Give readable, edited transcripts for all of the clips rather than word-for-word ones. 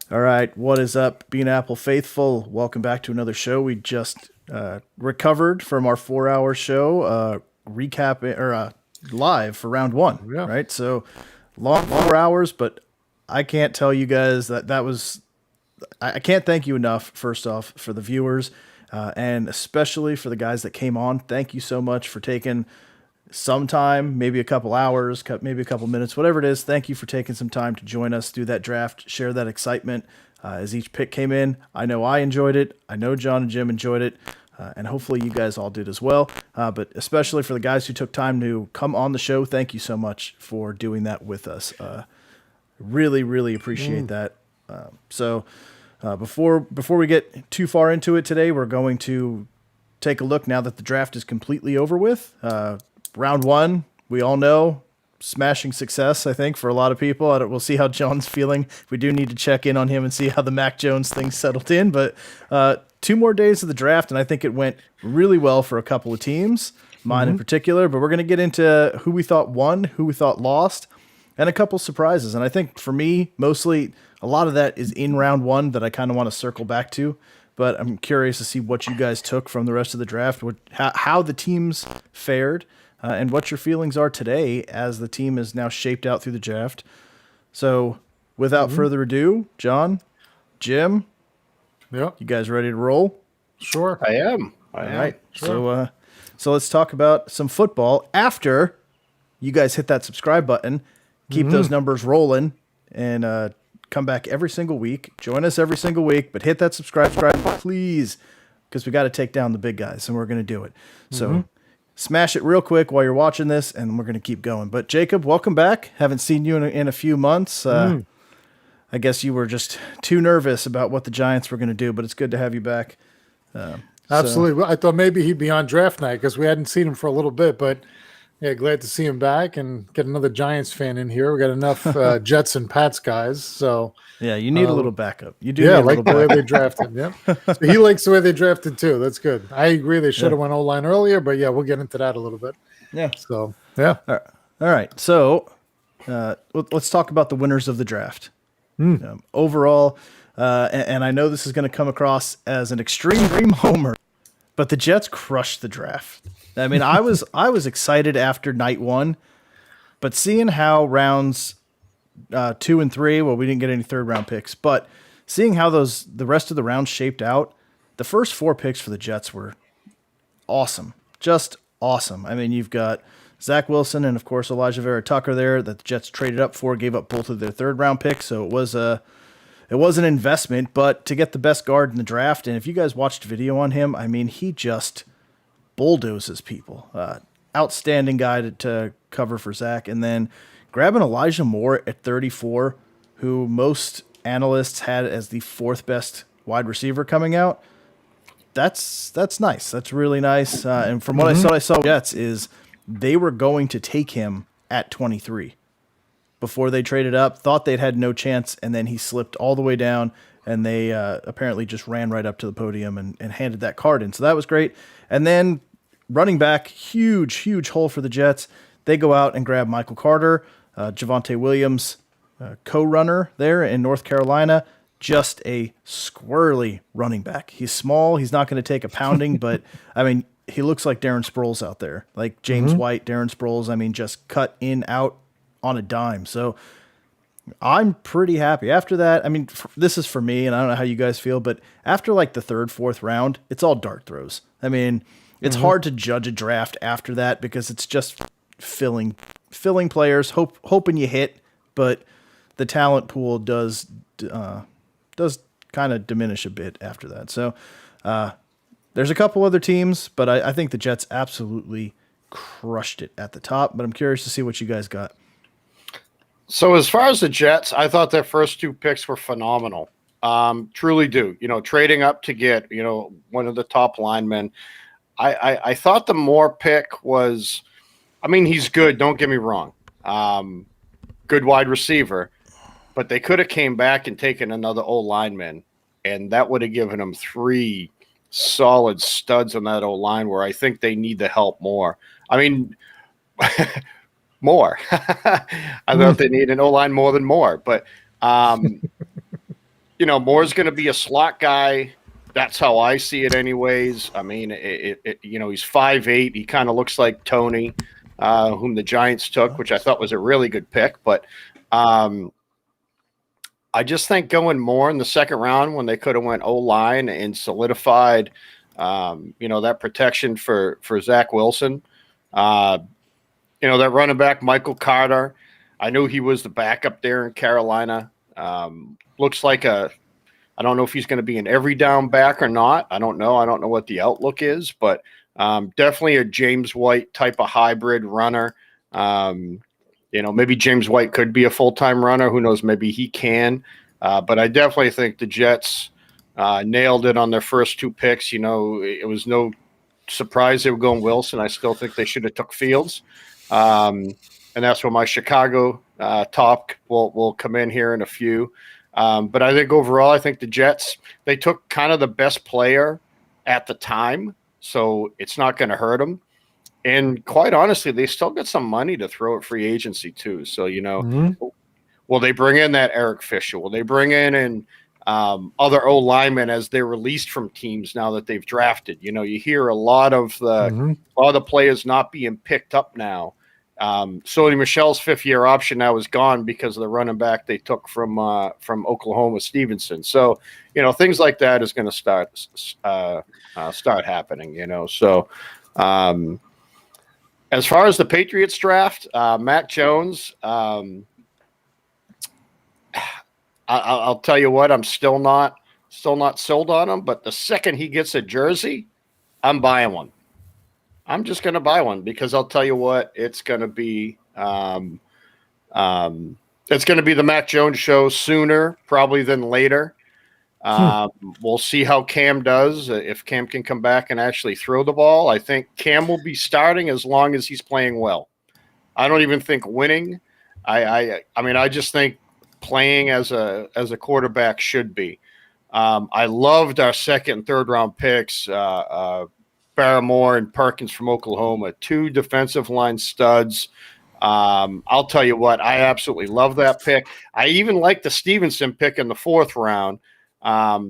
All right, what is up, Bean Apple faithful? Welcome back to another show. We just recovered from our 4-hour show, recap or live for round one. Yeah. Right, so long 4 hours, but I can't tell you guys that was. I can't thank you enough. First off, for the viewers, and especially for the guys that came on. Thank you so much for taking some time, maybe a couple hours, maybe a couple minutes, whatever it is. Thank you for taking some time to join us through that draft, share that excitement as each pick came in. I know I enjoyed it. I know John and Jim enjoyed it. And hopefully you guys all did as well. But especially for the guys who took time to come on the show, thank you so much for doing that with us. Really, really appreciate that. Before we get too far into it today, we're going to take a look now that the draft is completely over with. Round one, we all know, smashing success, I think, for a lot of people. We'll see how John's feeling. We do need to check in on him and see how the Mac Jones thing settled in. But 2 more days of the draft, and I think it went really well for a couple of teams, mine in particular. But we're going to get into who we thought won, who we thought lost, and a couple surprises. And I think for me, mostly a lot of that is in round one that I kind of want to circle back to. But I'm curious to see what you guys took from the rest of the draft, how the teams fared, and what your feelings are today as the team is now shaped out through the draft. So without further ado, John, Jim, Yep. you guys ready to roll? Sure. I am. All right. Sure. So let's talk about some football after you guys hit that subscribe button, keep those numbers rolling, and come back every single week. Join us every single week, but hit that subscribe, please, because we got to take down the big guys, and we're going to do it. So smash it real quick while you're watching this, and we're going to keep going. But Jacob, welcome back. Haven't seen you in a few months. I guess you were just too nervous about what the Giants were going to do, but it's good to have you back. Absolutely. I thought maybe he'd be on draft night because we hadn't seen him for a little bit, but yeah, glad to see him back and get another Giants fan in here. We got enough Jets and Pats guys, so Yeah, you need a little backup. You do yeah, need a like little the way backup. they drafted. Yep. So he likes the way they drafted too. That's good. I agree. They should have went O-line earlier, but yeah, we'll get into that a little bit. Yeah. So yeah. All right. So let's talk about the winners of the draft. Overall, and I know this is going to come across as an extreme homer, but the Jets crushed the draft. I mean, I was excited after night one, but seeing how rounds 2 and 3, well, we didn't get any third round picks, but seeing how the rest of the rounds shaped out, the first 4 picks for the Jets were awesome, just awesome. I mean, you've got Zach Wilson and of course Elijah Vera Tucker there that the Jets traded up for, gave up both of their third round picks, so it was an investment, but to get the best guard in the draft, and if you guys watched video on him, I mean, he just bulldozes people. Outstanding guy to cover for Zach, and then grabbing Elijah Moore at 34, who most analysts had as the 4th best wide receiver coming out. That's nice. That's really nice. And from what I saw Jets is they were going to take him at 23 before they traded up, thought they'd had no chance, and then he slipped all the way down, and they apparently just ran right up to the podium and handed that card in. So that was great. And then running back, huge hole for the Jets. They go out and grab Michael Carter, Javonte Williams, co-runner there in North Carolina. Just a squirrely running back. He's small. He's not going to take a pounding, but, I mean, he looks like Darren Sproles out there. Like James White, Darren Sproles, I mean, just cut in, out on a dime. So I'm pretty happy. After that, I mean, this is for me, and I don't know how you guys feel, but after like the 3rd, 4th round, it's all dart throws. I mean, it's hard to judge a draft after that because it's just filling players, hoping you hit, but the talent pool does kind of diminish a bit after that. So there's a couple other teams, but I think the Jets absolutely crushed it at the top. But I'm curious to see what you guys got. So as far as the Jets, I thought their first 2 picks were phenomenal. Truly do. Trading up to get, one of the top linemen. I thought the Moore pick was, I mean, he's good. Don't get me wrong. Good wide receiver. But they could have came back and taken another old lineman, and that would have given them 3 solid studs on that old line where I think they need the help more. I mean, more. I don't know if they need an O line more than more, but Moore's going to be a slot guy. That's how I see it anyways. I mean, he's 5'8". He kind of looks like Tony, whom the Giants took, which I thought was a really good pick. But I just think going Moore in the second round when they could have went O-line and solidified, that protection for Zach Wilson. That running back, Michael Carter, I knew he was the backup there in Carolina. Looks like I don't know if he's going to be an every down back or not. I don't know. I don't know what the outlook is, but definitely a James White type of hybrid runner. Maybe James White could be a full-time runner. Who knows? Maybe he can. But I definitely think the Jets nailed it on their first 2 picks. It was no surprise they were going Wilson. I still think they should have took Fields. And that's where my Chicago top will come in here in a few. But I think overall, I think the Jets, they took kind of the best player at the time, so it's not going to hurt them. And quite honestly, they still got some money to throw at free agency too. So, will they bring in that Eric Fisher? Will they bring in other O-linemen as they're released from teams now that they've drafted? You hear a lot of the players not being picked up now. Sony Michel's 5th-year option now is gone because of the running back they took from Oklahoma, Stevenson. So, things like that is going to start happening. So, as far as the Patriots draft, Mac Jones, I'll tell you what, I'm still not sold on him. But the second he gets a jersey, I'm buying one. I'm just going to buy one because I'll tell you what, it's going to be the Mac Jones show sooner probably than later. We'll see how Cam does. If Cam can come back and actually throw the ball, I think Cam will be starting as long as he's playing well. I don't even think winning. I mean, I just think playing as a quarterback should be. I loved our second and third round picks. Barrymore and Perkins from Oklahoma, 2 defensive line studs. I'll tell you what, I absolutely love that pick. I even like the Stevenson pick in the 4th round,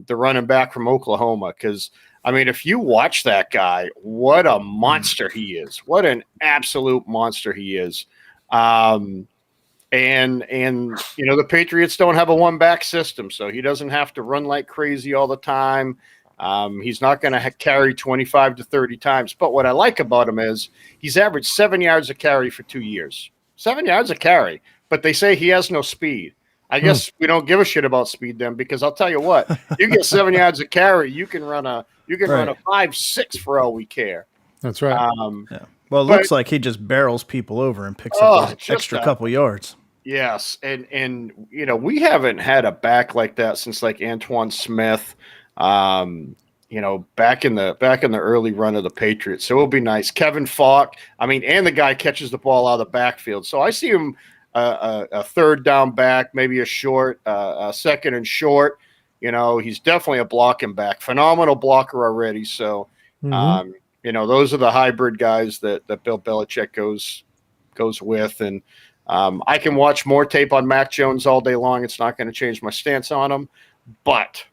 the running back from Oklahoma, because, I mean, if you watch that guy, what a monster he is. What an absolute monster he is. And the Patriots don't have a one-back system, so he doesn't have to run like crazy all the time. He's not going to carry 25 to 30 times. But what I like about him is he's averaged 7 yards a carry for 2 years. 7 yards a carry. But they say he has no speed. I guess we don't give a shit about speed then, because I'll tell you what, you get 7 yards a carry, you can run a 5.6 for all we care. That's right. Yeah. Well, it looks like he just barrels people over and picks up an extra couple yards. Yes, and we haven't had a back like that since like Antoine Smith. Back in the early run of the Patriots. So it'll be nice. Kevin Falk, and the guy catches the ball out of the backfield. So I see him a third down back, maybe a short, a second and short. He's definitely a blocking back. Phenomenal blocker already. So, those are the hybrid guys that Bill Belichick goes with. And I can watch more tape on Mac Jones all day long. It's not going to change my stance on him. But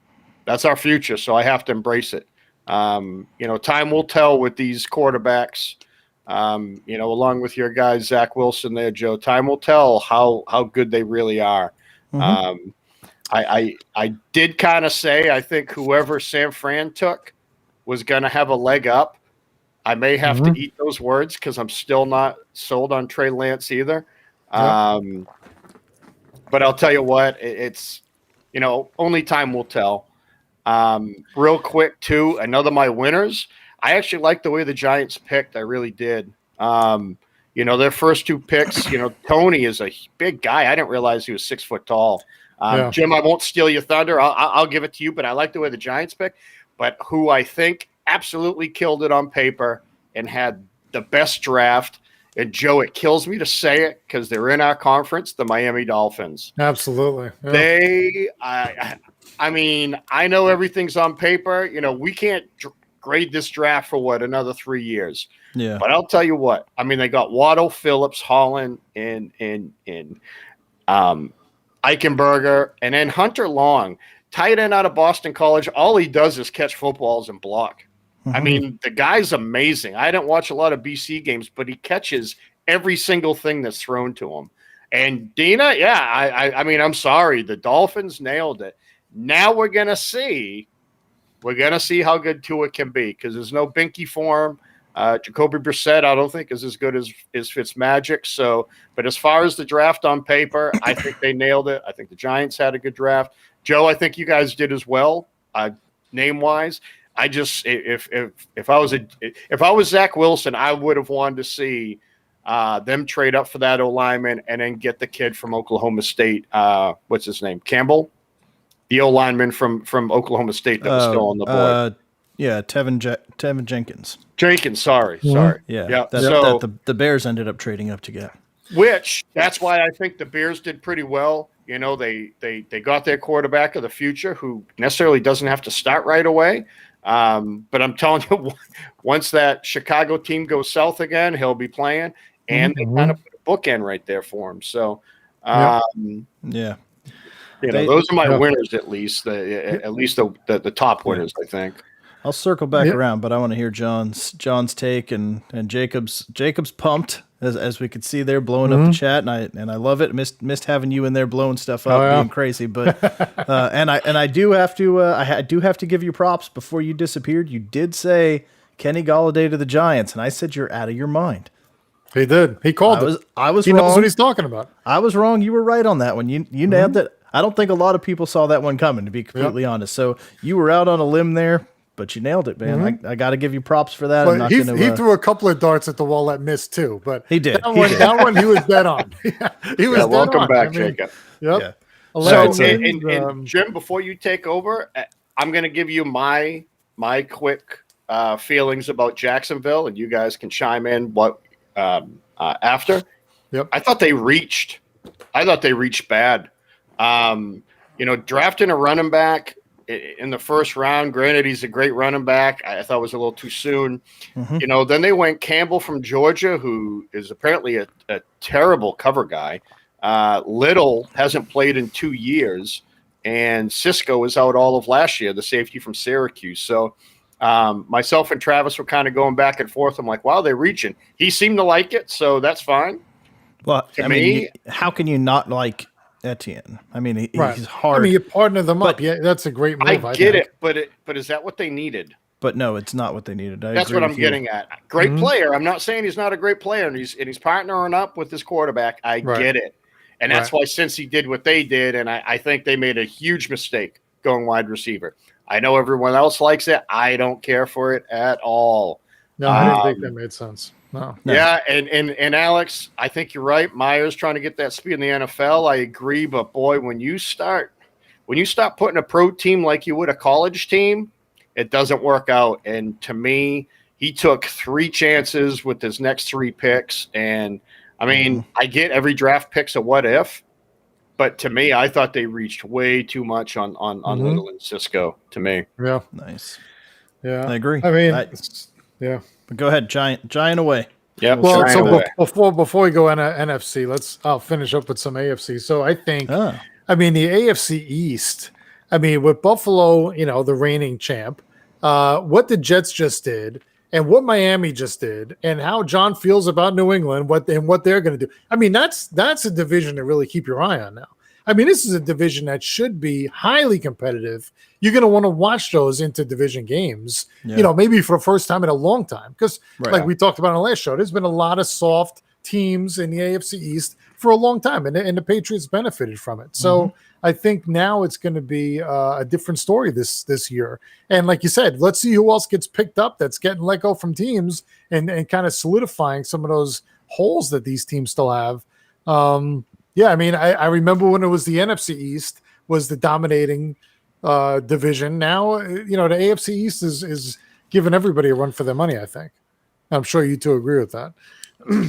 that's our future, so I have to embrace it. Time will tell with these quarterbacks, along with your guys, Zach Wilson there, Joe. Time will tell how good they really are. I did kind of say I think whoever San Fran took was going to have a leg up. I may have to eat those words because I'm still not sold on Trey Lance either. But I'll tell you what, it's only time will tell. Real quick too, another of my winners. I actually like the way the Giants picked. I really did. Their first 2 picks, Tony is a big guy. I didn't realize he was 6 foot tall. Jim, I won't steal your thunder. I'll give it to you, but I like the way the Giants picked. But who I think absolutely killed it on paper and had the best draft. And Joe, it kills me to say it because they're in our conference, the Miami Dolphins. Absolutely. Yeah. I know everything's on paper. We can't grade this draft for another 3 years. Yeah. But I'll tell you what. They got Waddle, Phillips, Holland, and Eichenberger, and then Hunter Long, tight end out of Boston College. All he does is catch footballs and block. I mean, the guy's amazing. I didn't watch a lot of BC games, but he catches every single thing that's thrown to him. And Dina, I mean, I'm sorry. The Dolphins nailed it. Now we're going to see how good Tua can be, because there's no binky form. Jacoby Brissett, I don't think, is as good as Fitzmagic. So, but as far as the draft on paper, I think they nailed it. I think the Giants had a good draft. Joe, I think you guys did as well, name wise. I just, if I was Zach Wilson, I would have wanted to see them trade up for that O-lineman and then get the kid from Oklahoma State. What's his name? Campbell, the O-lineman from Oklahoma State that was still on the board. Yeah, Tevin Jenkins. Jenkins, sorry. Yeah. That the Bears ended up trading up to get. Which, that's why I think the Bears did pretty well. You know, they got their quarterback of the future, who necessarily doesn't have to start right away. But I'm telling you, once that Chicago team goes south again, he'll be playing. And they kind of put a bookend right there for him. So, yeah. You know, those are my winners, at least. At least the top winners, I think. I'll circle back around, but I want to hear John's take and Jacob's pumped as we could see there blowing up the chat, and I love it. Missed having you in there blowing stuff up, being crazy, but and I do have to give you props. Before you disappeared, you did say Kenny Golladay to the Giants, and I said you're out of your mind. He did. He called it. I was he wrong. He knows what he's talking about. I was wrong. You were right on that one. You nailed it. I don't think a lot of people saw that one coming, to be completely honest. So you were out on a limb there, but you nailed it, man. I got to give you props for that. But he threw a couple of darts at the wall that missed too, but he did. That one he was dead on. He was dead welcome on. back, Jacob. Yep. Yeah. So, and Jim, before you take over, I'm going to give you my quick feelings about Jacksonville, and you guys can chime in after. Yep. I thought they reached bad. You know, drafting a running back in the first round, granted, he's a great running back. I thought it was a little too soon. You know, then they went Campbell from Georgia, who is apparently a terrible cover guy. Little hasn't played in 2 years, and Cisco is out all of last year, the safety from Syracuse. So myself and Travis were kind of going back and forth. I'm like, wow, they're reaching. He seemed to like it, so that's fine. Well, I mean, how can you not like Etienne? I mean, he's hard. I mean, you partner them up. Yeah, that's a great move. I get it, but is that what they needed? But no, it's not what they needed. That's what I'm getting at. Great player. I'm not saying he's not a great player, and he's partnering up with his quarterback. I get it, and that's why Cincy did what they did, and I think they made a huge mistake going wide receiver. I know everyone else likes it. I don't care for it at all. No, I didn't think that made sense. No. Yeah, and Alex, I think you're right. Myers trying to get that speed in the NFL. I agree, but boy, when you start putting a pro team like you would a college team, it doesn't work out. And to me, he took 3 chances with his next 3 picks. And I mean, I get every draft pick's a what if, but to me, I thought they reached way too much on Little and Cisco. To me, yeah, nice. Yeah, I agree. I mean, yeah. But go ahead, Giant away. Yeah. Well, so before we go into NFC, I'll finish up with some AFC. So I think, I mean, the AFC East. I mean, with Buffalo, you know, the reigning champ, what the Jets just did, and what Miami just did, and how John feels about New England, what they're going to do. I mean, that's a division to really keep your eye on now. I mean, this is a division that should be highly competitive. You're going to want to watch those interdivision games, you know, maybe for the first time in a long time. Because like we talked about on the last show, there's been a lot of soft teams in the AFC East for a long time, and the Patriots benefited from it. So I think now it's going to be a different story this year. And like you said, let's see who else gets picked up that's getting let go from teams and kind of solidifying some of those holes that these teams still have. Yeah, I mean, I remember when it was the NFC East was the dominating division. Now, you know, the AFC East is giving everybody a run for their money, I think. I'm sure you two agree with that.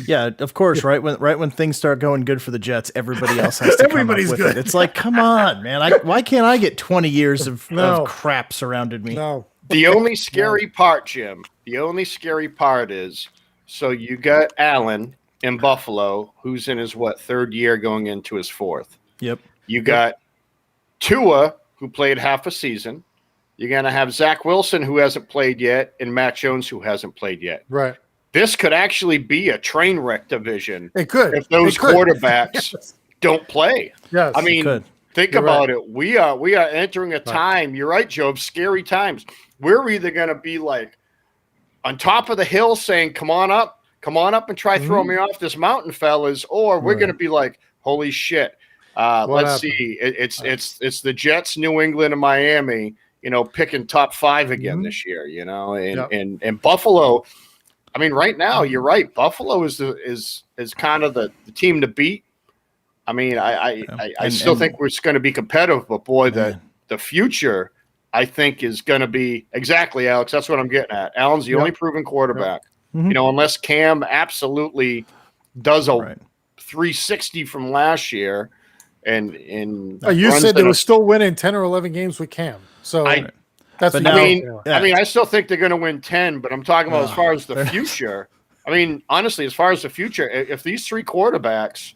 Yeah, of course. Right when things start going good for the Jets, everybody else has to come up with it. It's like, come on, man. Why can't I get 20 years of crap surrounded me? No. The only scary part, Jim, is, so you got Allen in Buffalo, who's in his 3rd year going into his 4th. Yep. You got Tua, who played half a season. You're going to have Zach Wilson, who hasn't played yet, and Matt Jones, who hasn't played yet. Right. This could actually be a train wreck division. It could. If those quarterbacks don't play. Yes. I mean, think You're about right. it. We are entering a time. You're right, Job. Scary times. We're either going to be like on top of the hill saying, come on up and try throwing me off this mountain, fellas, or we're going to be like, holy shit. Let's see. It's the Jets, New England, and Miami, picking top 5 again this year, and Buffalo. I mean, right now, you're right. Buffalo is kind of the team to beat. I mean, I still think we're going to be competitive, but boy, the future, I think, is going to be exactly, Alex. That's what I'm getting at. Allen's the only proven quarterback. Unless Cam absolutely does a 360 from last year, and you said they were still winning 10 or 11 games with Cam. So that's what I mean, I still think they're going to win 10, but I'm talking about as far as the future. I mean, honestly, as far as the future, if these 3 quarterbacks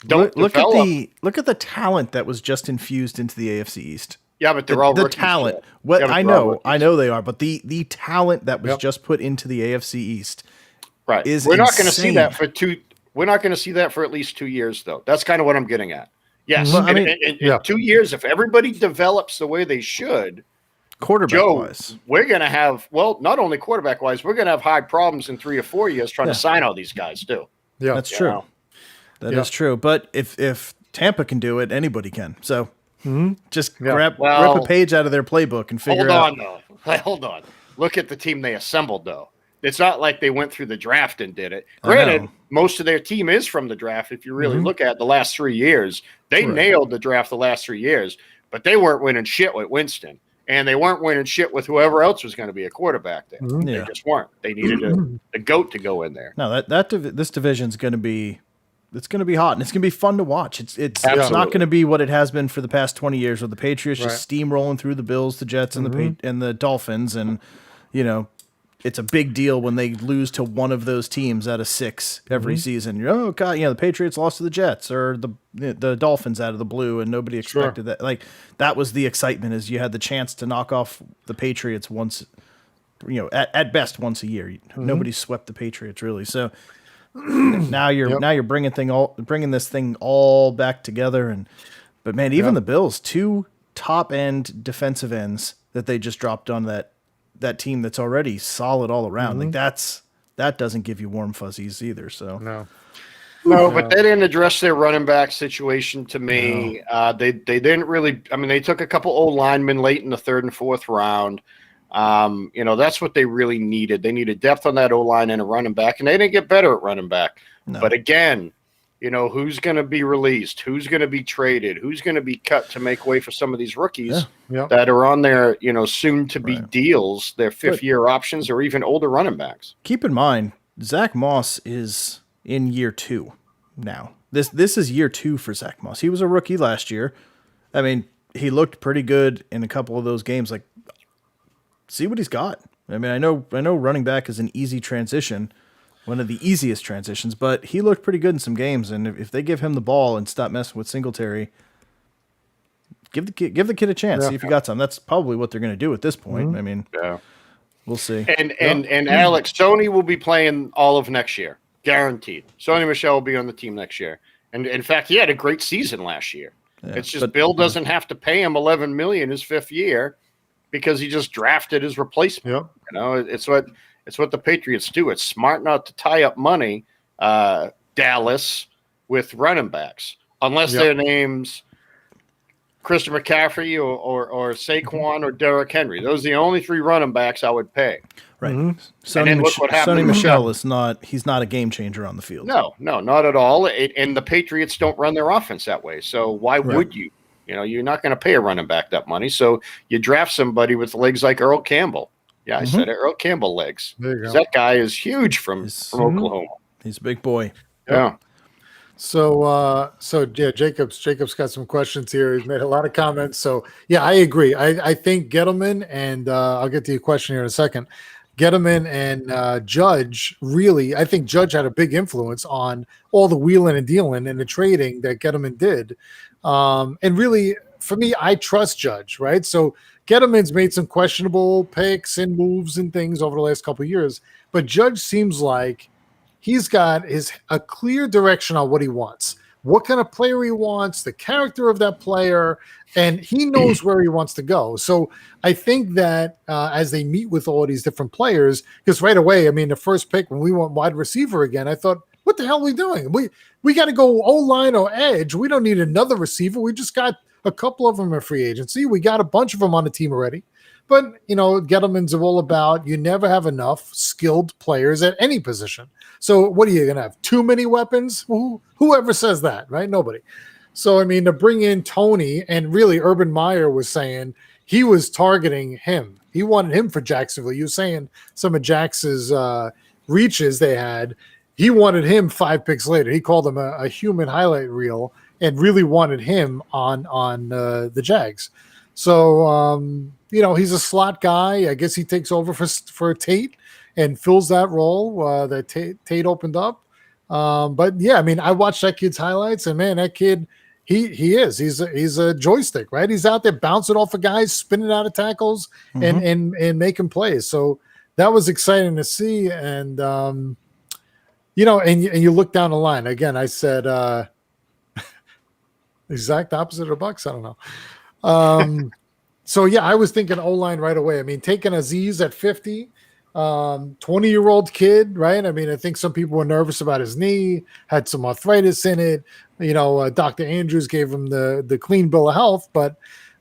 don't look at the talent that was just infused into the AFC East. Yeah, but they're all the rookies, talent. though. What Yeah, I know they are, but the talent that was just put into the AFC East, is we're not going to see insane. that for 2. We're not going to see that for at least 2 years, though. That's kind of what I'm getting at. Yes, Well, I mean, in 2 years, if everybody develops the way they should, quarterback-wise, we're going to have not only quarterback-wise, we're going to have high problems in 3 or 4 years trying to sign all these guys too. Yeah, that's true. That is true. But if Tampa can do it, anybody can. So just rip a page out of their playbook and figure out. Hold on. Look at the team they assembled, though. It's not like they went through the draft and did it. Granted, most of their team is from the draft. If you really look at the last 3 years, they nailed the draft the last 3 years, but they weren't winning shit with Winston, and they weren't winning shit with whoever else was going to be a quarterback there. They just weren't. They needed a GOAT to go in there. No, this division's going to be. It's going to be hot, and it's going to be fun to watch. It's not going to be what it has been for the past 20 years, with the Patriots just steamrolling through the Bills, the Jets, and the Dolphins, and it's a big deal when they lose to one of those teams out of 6 every season. Oh God, the Patriots lost to the Jets or the Dolphins out of the blue, and nobody expected that. Like, that was the excitement, is you had the chance to knock off the Patriots once, at best once a year. Nobody swept the Patriots really, so. Now you're bringing this thing all back together, but man, even the Bills, 2 top end defensive ends that they just dropped on that team that's already solid all around. Like that doesn't give you warm fuzzies either. So no, but they didn't address their running back situation to me. No. They didn't really. I mean, they took a couple old linemen late in the 3rd and 4th round. That's what they really needed. They needed depth on that O-line and a running back, and they didn't get better at running back. No. But again, who's going to be released? Who's going to be traded? Who's going to be cut to make way for some of these rookies that are on their, soon-to-be deals, their 5th-year options, or even older running backs? Keep in mind, Zack Moss is in year 2 now. This is year 2 for Zack Moss. He was a rookie last year. I mean, he looked pretty good in a couple of those games. Like, see what he's got. I mean, I know running back is an easy transition, one of the easiest transitions, but he looked pretty good in some games. And if they give him the ball and stop messing with Singletary, give the kid a chance. See if he got some. That's probably what they're going to do at this point. I mean, we'll see. And Alex, Sony will be playing all of next year, guaranteed. Sony Michel will be on the team next year. And in fact, he had a great season last year. It's just Bill doesn't have to pay him $11 million his 5th year, because he just drafted his replacement. It's what the Patriots do. It's smart not to tie up money, Dallas, with running backs, unless their names Christian McCaffrey or Saquon or Derrick Henry. Those are the only 3 running backs I would pay. Right. Sony Michel is not. He's not a game changer on the field. No, not at all. And the Patriots don't run their offense that way. So why would you? You're not going to pay a running back that money. So you draft somebody with legs like Earl Campbell. Yeah, I said it, Earl Campbell legs. That guy is huge from Oklahoma. He's a big boy. Yeah. So Jacob's got some questions here. He's made a lot of comments. So yeah, I agree. I think Gettleman, and I'll get to your question here in a second. Gettleman and Judge really, I think Judge had a big influence on all the wheeling and dealing and the trading that Gettleman did. And really, for me, I trust Judge, right? So Gettleman's made some questionable picks and moves and things over the last couple of years, but Judge seems like he's got a clear direction on what he wants, what kind of player he wants, the character of that player, and he knows where he wants to go. So I think that as they meet with all these different players, because right away, I mean, the first pick when we went wide receiver again, I thought, what the hell are we doing? We got to go O-line or edge. We don't need another receiver. We just got a couple of them in free agency. We got a bunch of them on the team already. But, Gettleman's all about you never have enough skilled players at any position. So what are you going to have? Too many weapons? Whoever says that, right? Nobody. So, I mean, to bring in Tony, and really Urban Meyer was saying he was targeting him. He wanted him for Jacksonville. You were saying some of Jax's reaches they had. He wanted him 5 picks later. He called him a human highlight reel and really wanted him on the Jags. So, he's a slot guy. I guess he takes over for Tate and fills that role that Tate opened up. But yeah, I mean, I watched that kid's highlights, and man, that kid, he's a joystick, right? He's out there bouncing off of guys, spinning out of tackles, and making plays. So that was exciting to see. And and you look down the line again. I said exact opposite of the Bucks. I don't know. So yeah, I was thinking O-line right away. I mean, taking Aziz at 50, 20-year-old kid, right? I mean, I think some people were nervous about his knee, had some arthritis in it. Dr. Andrews gave him the clean bill of health, but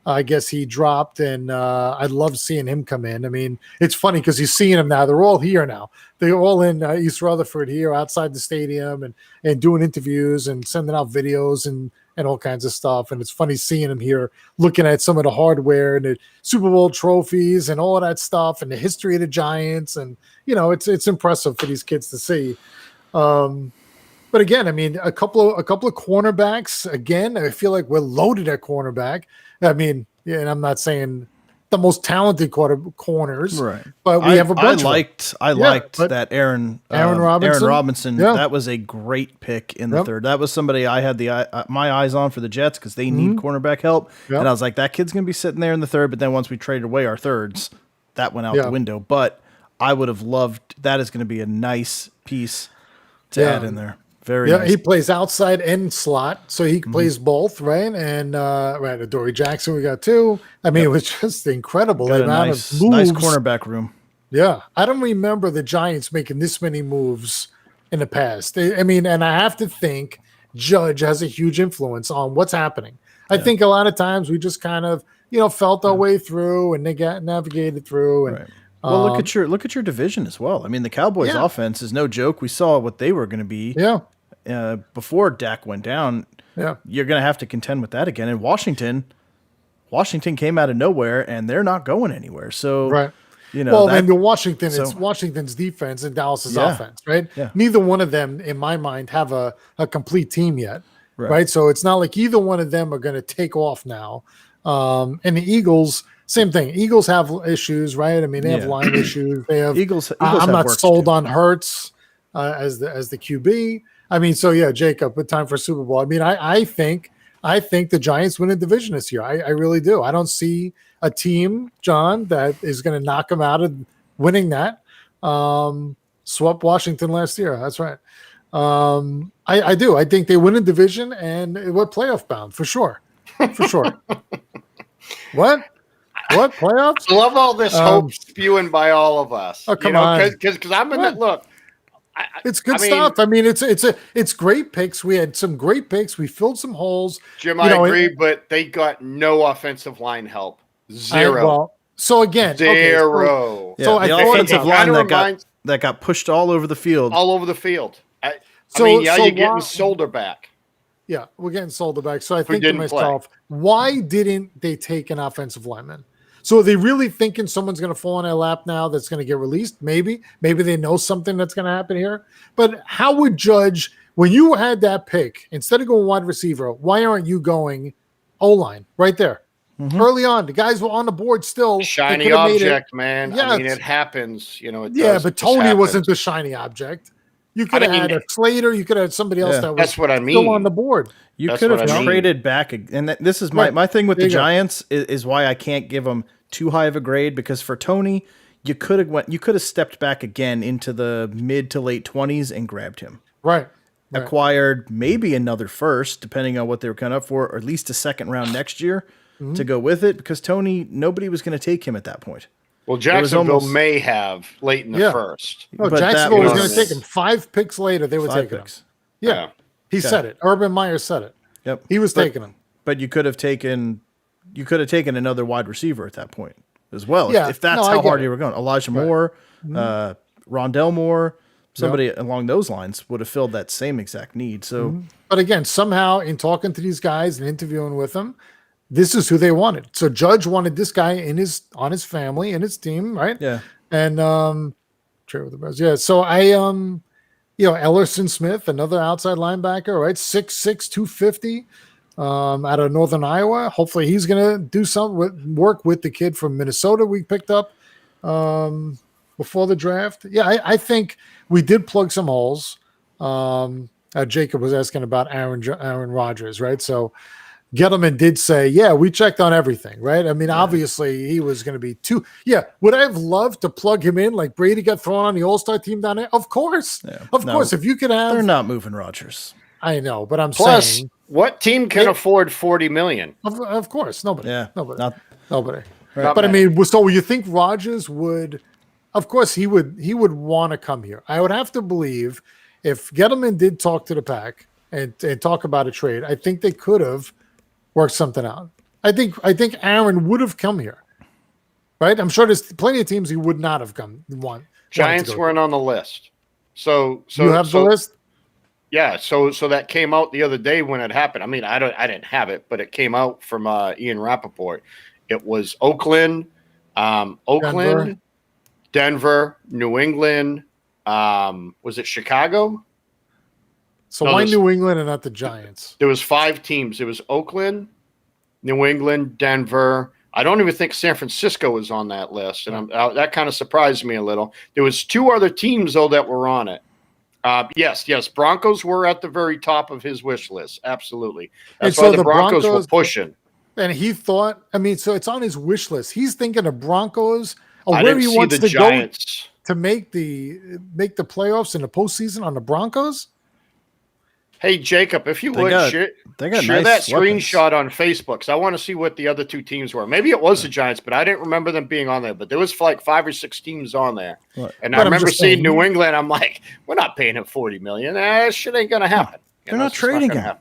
I guess he dropped, and I love seeing him come in. I mean, it's funny because you're seeing them now. They're all here now. They're all in East Rutherford here outside the stadium and doing interviews and sending out videos and all kinds of stuff. And it's funny seeing them here, looking at some of the hardware and the Super Bowl trophies and all of that stuff and the history of the Giants. And, it's impressive for these kids to see. But again, I mean, a couple of cornerbacks. Again, I feel like we're loaded at cornerback. I mean, and I'm not saying the most talented corners, right? But we have a bunch. I liked that Aaron Robinson. Aaron Robinson. Yeah. That was a great pick in the third. That was somebody I had my eyes on for the Jets because they need cornerback help. Yep. And I was like, that kid's gonna be sitting there in the third. But then once we traded away our thirds, that went out the window. But I would have loved that. Is going to be a nice piece to add in there. Very nice. He plays outside and slot, so he plays both, right? And Adoree Jackson, we got 2. I mean, it was just incredible. Got the amount of moves. Nice cornerback room. Yeah, I don't remember the Giants making this many moves in the past. I mean, and I have to think Judge has a huge influence on what's happening. I think a lot of times we just kind of felt our way through and they got navigated through. And well, look at your division as well. I mean, the Cowboys' offense is no joke. We saw what they were going to be. Yeah. Before Dak went down, you're going to have to contend with that again. And Washington came out of nowhere, and they're not going anywhere. So, and the it's Washington's defense and Dallas's offense, right? Yeah. Neither one of them, in my mind, have a complete team yet, right? So it's not like either one of them are going to take off now. And the Eagles, same thing. Eagles have issues, right? I mean, they have line issues. They have Eagles I'm not sold on Hurts as the QB. I mean, so yeah, Jacob, but time for Super Bowl. I mean, I think the Giants win a division this year. I really do. I don't see a team, John, that is going to knock them out of winning that. Swept Washington last year. That's right. I do. I think they win a division and we're playoff bound for sure. For sure. What playoffs? I love all this hope spewing by all of us. Oh, come on. Because I'm in that look. It's good stuff. I mean, it's great picks. We had some great picks. We filled some holes. Jim, I agree, but they got no offensive line help. Zero. So again, zero. Okay, so the offensive line that got pushed all over the field. All over the field. You're getting Solder back. Yeah, we're getting Solder back. So I think to myself, why didn't they take an offensive lineman? So are they really thinking someone's going to fall on their lap now that's going to get released? Maybe they know something that's going to happen here. But how would Judge, when you had that pick, instead of going wide receiver, why aren't you going O-line right there? Early on, the guys were on the board still. Shiny object, man. Yeah, I mean, it happens. You know, but Tony wasn't the shiny object. You could have had a Slater. You could have had somebody else that was that's what I mean. still on the board. You could have traded back. And this is my thing with the Giants is why I can't give them too high of a grade, because for Tony, you could have stepped back again into the mid to late 20s and grabbed him. Right. Acquired maybe another first, depending on what they were coming up for, or at least a second round next year to go with it, because Tony, nobody was going to take him at that point. Well, Jacksonville may have late in the first. No, Jacksonville was going to take him 5 picks later. They were taking him. Yeah. He said it. Urban Meyer said it. Yep. He was taking him. But you could have taken another wide receiver at that point as well. Yeah. If that's how hard you were going. Elijah Moore, Rondell Moore, somebody along those lines would have filled that same exact need. So, but again, somehow in talking to these guys and interviewing with them, this is who they wanted. So Judge wanted this guy on his family and his team, right? Yeah. And trade with the Bears. Yeah. So Ellerson Smith, another outside linebacker, right? 6'6", 250, out of Northern Iowa. Hopefully he's gonna do some work with the kid from Minnesota we picked up before the draft. Yeah, I think we did plug some holes. Jacob was asking about Aaron Rodgers, right? So Gettleman did say, yeah, we checked on everything, right? I mean, obviously he was going to be too. Yeah, would I have loved to plug him in like Brady got thrown on the All-Star team down there? Of course. Yeah. Of course, if you could have. They're not moving Rodgers. I know, but I'm saying. What team can afford $40 million? Of course, nobody. Yeah, nobody. Right. But I mean, so you think Rodgers would? Of course, he would want to come here. I would have to believe if Gettleman did talk to the pack and talk about a trade, I think they could have worked something out. I think Aaron would have come here, right? I'm sure there's plenty of teams he would not have come. Giants weren't on the list, so you have the list. Yeah, so that came out the other day when it happened. I mean, I didn't have it, but it came out from Ian Rappaport. It was Oakland, Denver, New England. Was it Chicago? So why New England and not the Giants? There was 5 teams. It was Oakland, New England, Denver. I don't even think San Francisco was on that list, and that kind of surprised me a little. There was 2 other teams though that were on it. Yes, Broncos were at the very top of his wish list. Absolutely, that's why the Broncos were pushing. And he thought, I mean, so it's on his wish list. He's thinking of Broncos. Where he wants to Giants go to make the playoffs in the postseason on the Broncos. Hey, Jacob, if you would share that screenshot on Facebook, because I want to see what the other 2 teams were. Maybe it was the Giants, but I didn't remember them being on there. But there was like 5 or 6 teams on there. And I remember seeing New England. I'm like, we're not paying him $40 million. That shit ain't going to happen. They're not trading him.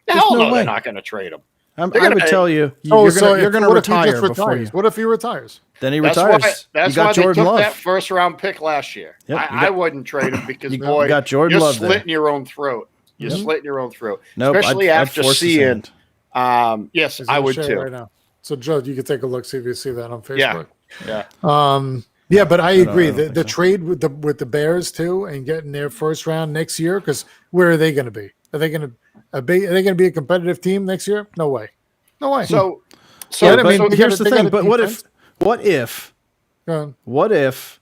Hell no, they're not going to trade him. I would tell you, you're going to retire before you. What if he retires? Then he retires. That's why they took that first-round pick last year. Yep, I wouldn't trade him because, boy, you're slitting your own throat. You're slitting your own throat, especially after seeing. Yes, I would too. Right now. So, Joe, you can take a look, see if you see that on Facebook. Yeah. But I agree. The trade with the Bears too, and getting their first round next year, because where are they going to be? Are they going to be a competitive team next year? No way. So here's the thing. But what if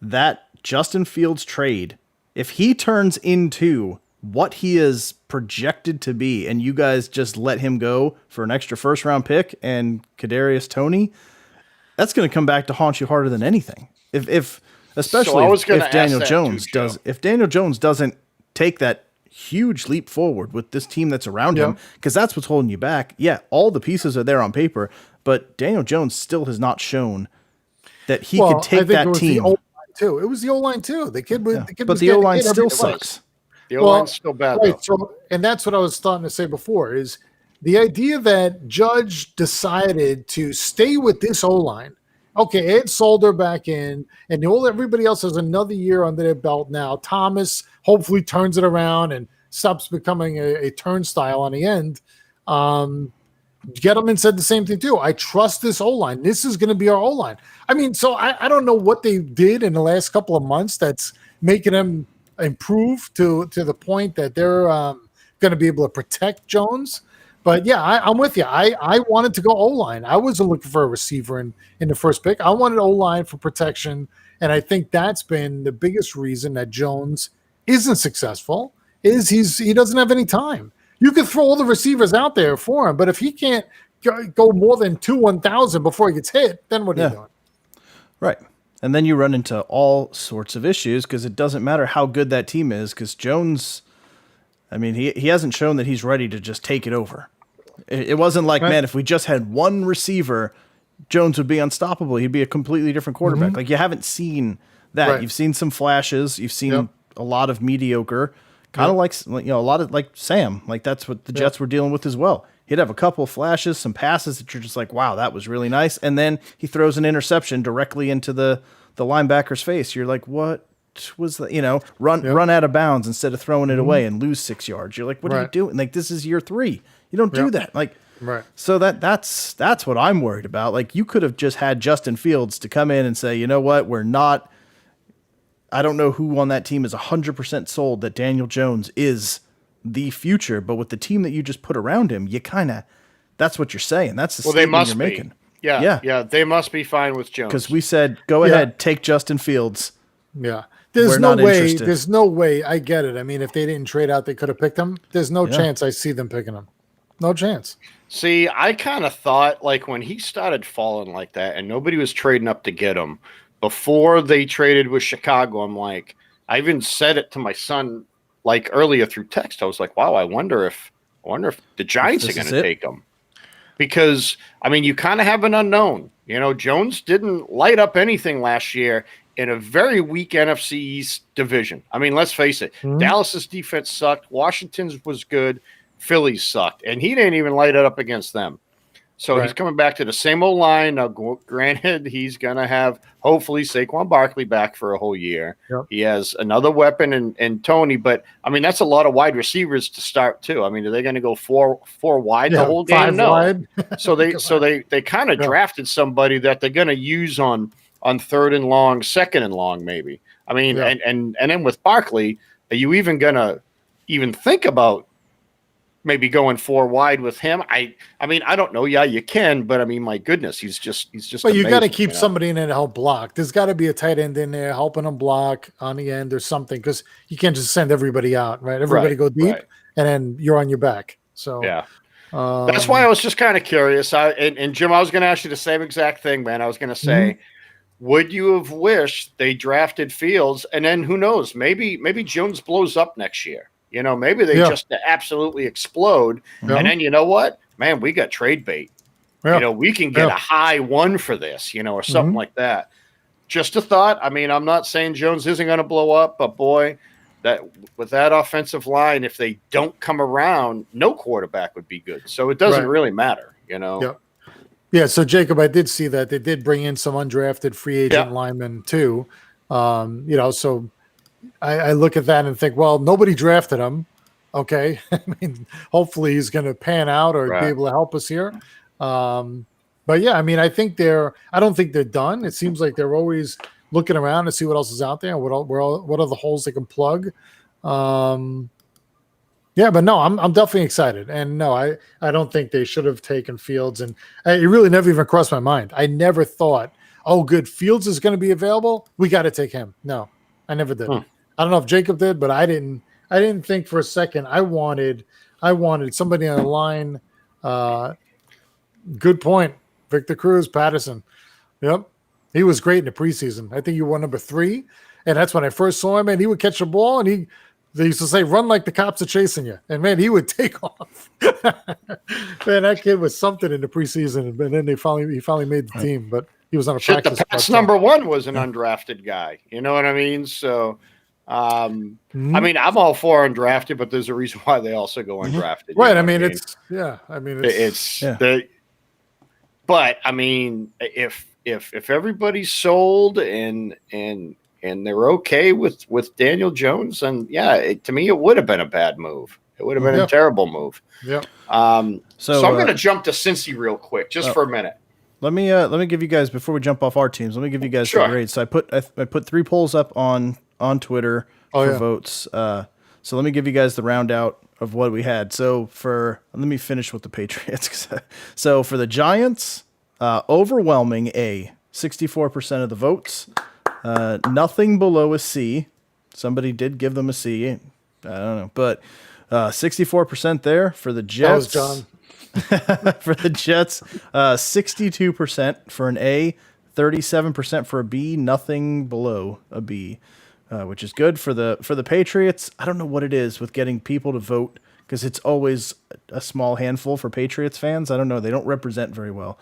that Justin Fields trade, if he turns into what he is projected to be, and you guys just let him go for an extra first round pick and Kadarius Toney, that's going to come back to haunt you harder than anything. If Daniel Jones doesn't take that huge leap forward with this team that's around him, because that's what's holding you back. Yeah, all the pieces are there on paper, but Daniel Jones still has not shown that he could take that team. It was the O-line too. The kid but the O-line still sucks. The O-line's still bad, though. So, and that's what I was starting to say before, is the idea that Judge decided to stay with this O-line. Okay, Ed Solder back in, and everybody else has another year under their belt now. Thomas hopefully turns it around and stops becoming a turnstile on the end. Gettleman said the same thing too. I trust this O-line. This is going to be our O-line. I mean, so I don't know what they did in the last couple of months that's making them improve to the point that they're going to be able to protect Jones. But yeah, I'm with you. I wanted to go O-line. I wasn't looking for a receiver in the first pick. I wanted O-line for protection. And I think that's been the biggest reason that Jones isn't successful is he doesn't have any time. You could throw all the receivers out there for him, but if he can't go more than 1,000 before he gets hit, then what are you doing? Right. And then you run into all sorts of issues because it doesn't matter how good that team is because Jones, I mean, he hasn't shown that he's ready to just take it over. It wasn't like, man, if we just had one receiver, Jones would be unstoppable. He'd be a completely different quarterback. Like, you haven't seen that. Right. You've seen some flashes. You've seen a lot of mediocre, kind of like, a lot of like Sam. Like, that's what the Jets were dealing with as well. He'd have a couple of flashes, some passes that you're just like, wow, that was really nice. And then he throws an interception directly into the linebacker's face. You're like, what was that? Run out of bounds instead of throwing it away and lose 6 yards. You're like, what are you doing? Like, this is year 3. You don't do that. Like, so that's what I'm worried about. Like, you could have just had Justin Fields to come in and say, you know what, I don't know who on that team is 100% sold that Daniel Jones is the future, but with the team that you just put around him, that's what you're saying. That's the statement you're making. Yeah, they must be fine with Jones. Because we said, go ahead, take Justin Fields. Yeah. There's no way. I get it. I mean, if they didn't trade out, they could have picked him. There's no chance I see them picking him. No chance. See, I kind of thought, like, when he started falling like that and nobody was trading up to get him, before they traded with Chicago, I'm like, I even said it to my son, like, earlier through text. I was like, wow, I wonder if the Giants are going to take him. Because, I mean, you kind of have an unknown. Jones didn't light up anything last year in a very weak NFC East division. I mean, let's face it. Dallas's defense sucked. Washington's was good. Phillies sucked. And he didn't even light it up against them. So he's coming back to the same old line. Now, granted, he's going to have, hopefully, Saquon Barkley back for a whole year. Yep. He has another weapon in Tony. But, I mean, that's a lot of wide receivers to start, too. I mean, are they going to go four wide the whole game? 5 No. Wide. So they kind of drafted somebody that they're going to use on 3rd and long, 2nd and long, maybe. I mean, and then with Barkley, are you even going to even think about maybe going 4 wide with him? I mean, I don't know. Yeah, you can, but I mean, my goodness, he's just. But you got to keep somebody in there to help block. There's got to be a tight end in there helping them block on the end or something, because you can't just send everybody out, right? Everybody go deep, and then you're on your back. So that's why I was just kind of curious. And Jim, I was going to ask you the same exact thing, man. I was going to say, would you have wished they drafted Fields, and then who knows? Maybe Jones blows up next year. Maybe they just absolutely explode. And then you know what? Man, we got trade bait. Yeah. We can get a high 1 for this, or something like that. Just a thought. I mean, I'm not saying Jones isn't going to blow up, but boy, that with that offensive line, if they don't come around, no quarterback would be good. So it doesn't really matter, Yeah, so Jacob, I did see that they did bring in some undrafted free agent linemen too. So I look at that and think, well, nobody drafted him. Okay. I mean, hopefully he's going to pan out or be able to help us here. But yeah, I mean, I don't think they're done. It seems like they're always looking around to see what else is out there and what are the holes they can plug. Yeah, but no, I'm definitely excited. And no, I don't think they should have taken Fields. And it really never even crossed my mind. I never thought, oh, good, Fields is going to be available. We got to take him. No, I never did. I don't know if Jacob did, but I didn't think for a second. I wanted somebody on the line. Good point. Victor Cruz, Patterson. Yep. He was great in the preseason. I think he won number 3. And that's when I first saw him, and he would catch the ball, and they used to say, run like the cops are chasing you. And, man, he would take off. Man, that kid was something in the preseason, and then he finally made the team. But he was on a practice. The Pats number 1 was an undrafted guy. You know what I mean? So, I mean, I'm all for undrafted, but there's a reason why they also go undrafted. Right. I mean, but I mean, if everybody's sold and they're okay with Daniel Jones, and to me, it would have been a bad move. It would have been a terrible move. Yeah. So I'm going to jump to Cincy real quick, just for a minute. Let me give you guys, before we jump off our teams, let me give you guys the grades. So I put 3 polls up on Twitter for votes. So let me give you guys the round out of what we had. So let me finish with the Patriots. So for the Giants, overwhelming A, 64% of the votes, nothing below a C. Somebody did give them a C. I don't know, but 64% there for the Jets. That was John. For the Jets, 62% for an A, 37% for a B, nothing below a B, which is good for the Patriots. I don't know what it is with getting people to vote because it's always a small handful for Patriots fans. I don't know. They don't represent very well.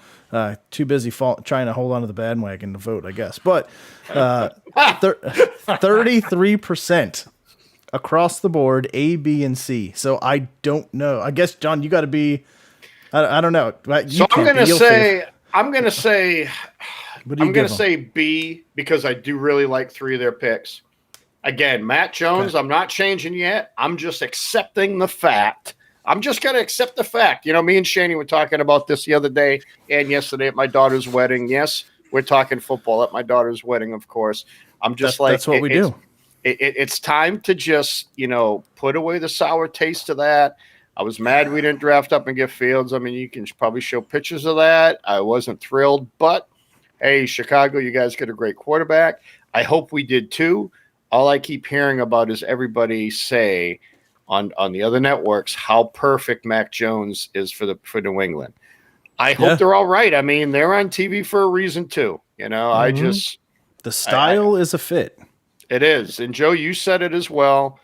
Too busy trying to hold on to the bandwagon to vote, I guess. But 33% across the board, A, B, and C. So I don't know. I guess, John, you got to be. I don't know. So I'm going to say B because I do really like 3 of their picks. Again, Matt Jones, okay. I'm not changing yet. I'm just accepting the fact. I'm just going to accept the fact. You know, me and Shani were talking about this the other day and yesterday at my daughter's wedding. Yes, we're talking football at my daughter's wedding, of course. I'm just that's what we do. It's time to just, put away the sour taste of that. I was mad we didn't draft up and get Fields. I mean, you can probably show pictures of that. I wasn't thrilled, but hey, Chicago, you guys get a great quarterback. I hope we did too. All I keep hearing about is everybody say on the other networks how perfect Mac Jones is for New England. I hope they're all right. I mean, they're on TV for a reson too. The style is a fit. It is. And Joe, you said it as well.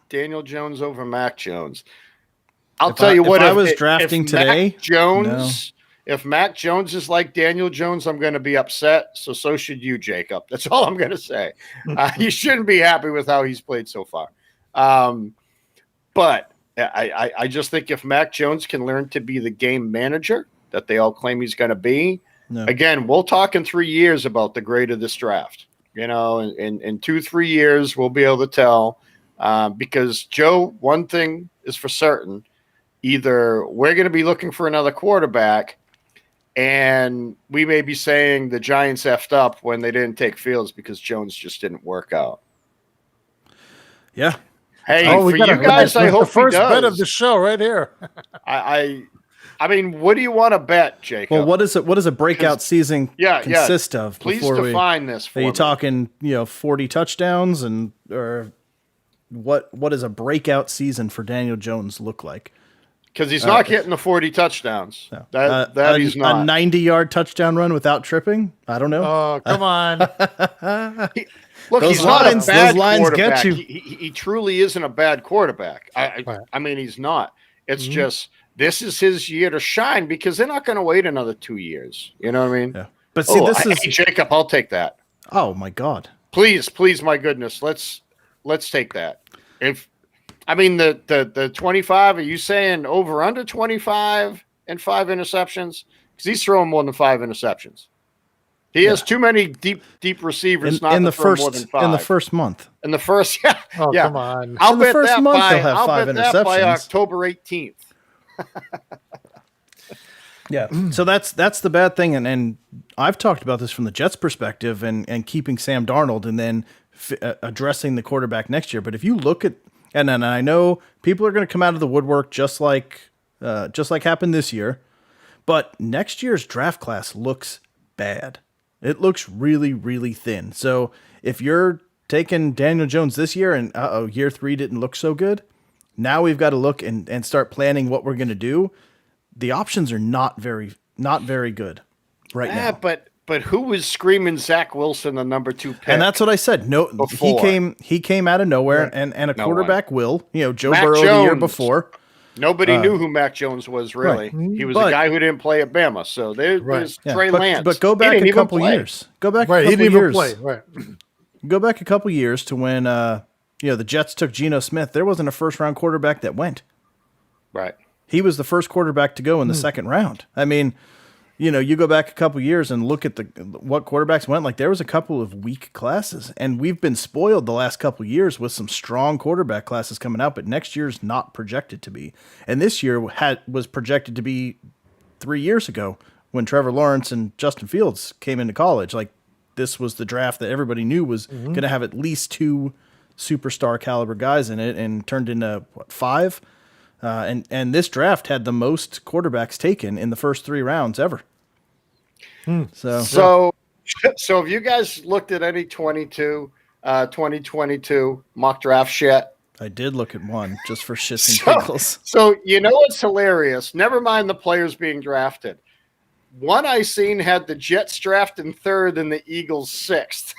Daniel Jones over Mac Jones. I'll tell you what. If I was drafting today, if Mac Jones is like Daniel Jones, I'm going to be upset. So should you, Jacob. That's all I'm going to say. You shouldn't be happy with how he's played so far. But I just think if Mac Jones can learn to be the game manager that they all claim he's going to be, again, we'll talk in 3 years about the grade of this draft. In 2-3 years, we'll be able to tell. Because, Joe, one thing is for certain. Either we're going to be looking for another quarterback, and we may be saying the Giants effed up when they didn't take Fields because Jones just didn't work out. Yeah. Hey, for you guys, I hope the first he does. bet of the show right here. I mean, what do you want to bet, Jacob? Well, what is a breakout season consist of? Please define this for me. Are you talking, 40 touchdowns or what does a breakout season for Daniel Jones look like? Because he's not getting the 40 touchdowns. No. That he's not. A 90-yard touchdown run without tripping? I don't know. Oh, come on. He's not a bad quarterback. He truly isn't a bad quarterback. I mean, he's not. It's just this is his year to shine because they're not going to wait another 2 years. You know what I mean? Yeah. But see, hey, Jacob, I'll take that. Oh, my God. Please, my goodness. Let's take that. The 25, are you saying over under 25 and 5 interceptions? Because he's throwing more than 5 interceptions. He has too many deep receivers in the throw more than 5. In the first month. In the first, come on. I'll bet that month they'll have 5 interceptions. By October 18th. Yeah. So that's the bad thing, and I've talked about this from the Jets' perspective, and keeping Sam Darnold, and then addressing the quarterback next year. But if you look at, and I know people are going to come out of the woodwork just like happened this year, but next year's draft class looks bad. It looks really, really thin. So if you're taking Daniel Jones this year and year 3 didn't look so good, now we've got to look and start planning what we're going to do. The options are not very good right now. But who was screaming Zach Wilson, the number 2 pick? And that's what I said. No, before. He came out of nowhere, and a quarterback will. Joe Mac Burrow Jones. the year before. Nobody knew who Mac Jones was, really. Right. He was a guy who didn't play at Bama. So there's Trey Lance. But go back a couple years. Go back a couple he didn't years. even play. Right. Go back a couple years to when the Jets took Geno Smith. There wasn't a first-round quarterback that went. Right. He was the first quarterback to go in the second round. I mean, you go back a couple years and look at what quarterbacks went. Like, there was a couple of weak classes, and we've been spoiled the last couple of years with some strong quarterback classes coming out. But next year's not projected to be, and this year was projected to be 3 years ago when Trevor Lawrence and Justin Fields came into college. Like, this was the draft that everybody knew was going to have at least 2 superstar caliber guys in it and turned into what, 5? And this draft had the most quarterbacks taken in the first 3 rounds ever. So have you guys looked at any 2022 mock draft yet? I did look at one just for shits and giggles. So you know what's hilarious? Never mind the players being drafted. One I seen had the Jets drafting 3rd and the Eagles 6th.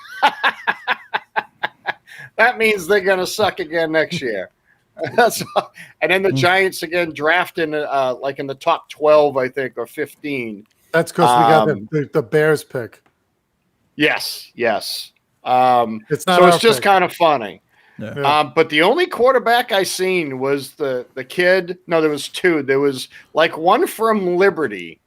That means they're going to suck again next year. And then the Giants again drafting like in the top 12, I think, or 15. That's because we got the Bears pick. Yes. It's not. So it's just kind of funny. Yeah. But the only quarterback I seen was the kid. No, there was 2. There was like one from Liberty,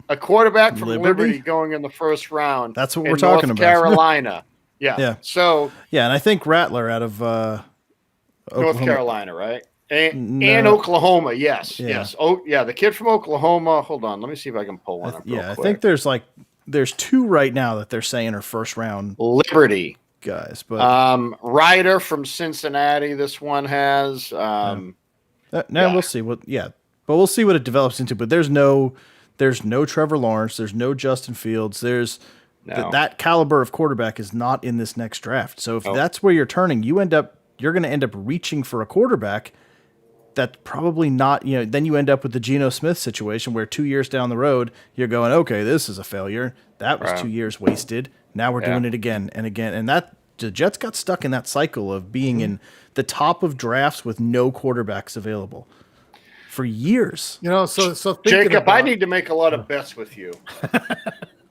a quarterback from Liberty going in the first round. That's what we're talking North about. Carolina. Yeah. So yeah, and I think Rattler out of North Carolina, right? And Oklahoma, yes. Oh, yeah, the kid from Oklahoma. Hold on, let me see if I can pull one up. I think there's 2 right now that they're saying are first round Liberty guys, but Ryder from Cincinnati. This one has. We'll see what. Yeah, but we'll see what it develops into. But there's no Trevor Lawrence. There's no Justin Fields. There's that caliber of quarterback is not in this next draft. So if that's where you're turning, you're going to end up reaching for a quarterback that's probably not, then you end up with the Geno Smith situation where 2 years down the road, you're going, okay, this is a failure. That was 2 years wasted. Now we're doing it again and again. And the Jets got stuck in that cycle of being in the top of drafts with no quarterbacks available for years. So Jacob, I need to make a lot of bets with you.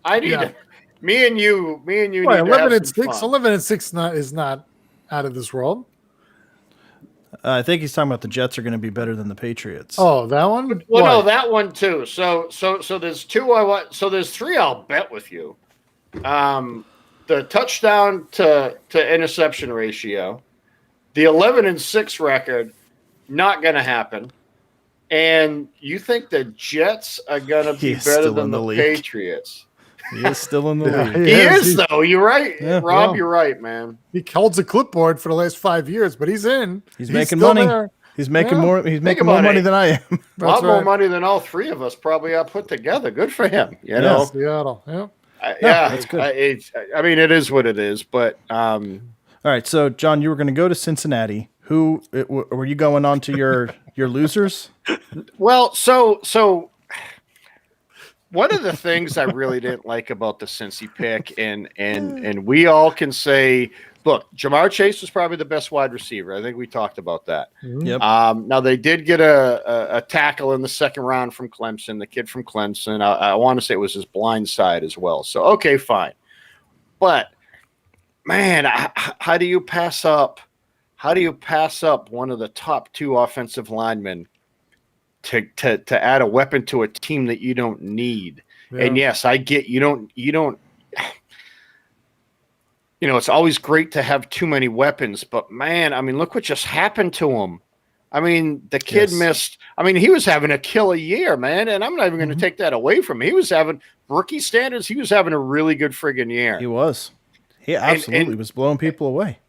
I need to. Me and you need 11 to and 6. 11 and 6 is not out of this world. I think he's talking about the Jets are going to be better than the Patriots. Oh, that one? Well, no, that one too. So there's 2 I want. So there's 3 I'll bet with you. The touchdown to interception ratio, the 11 and 6 record, not going to happen. And you think the Jets are going to be better than the Patriots? He is still in the league. He is, though. You're right. Yeah, Rob, you're right, man. He holds a clipboard for the last 5 years, but he's in. He's making money. There. He's making more. He's making more money than I am. A lot more money than all 3 of us probably are put together. Good for him. You know, Seattle. Yeah. That's good. I mean, it is what it is. But all right. So, John, you were going to go to Cincinnati. Who were you going on to your losers? Well, so one of the things I really didn't like about the Cincy pick, and we all can say, look, Jamar Chase was probably the best wide receiver. I think we talked about that. Yep. Now they did get a tackle in the second round from Clemson, the kid from Clemson. I want to say it was his blind side as well. So okay, fine. But man, how do you pass up? How do you pass up one of the top 2 offensive linemen to add a weapon to a team that you don't need? Yeah. And yes, I get you don't. It's always great to have too many weapons, but man, I mean, look what just happened to him. I mean, the kid missed. I mean, he was having a killer year, man, and I'm not even going to take that away from him. He was having rookie standards. He was having a really good friggin' year. He was. He absolutely was blowing people away.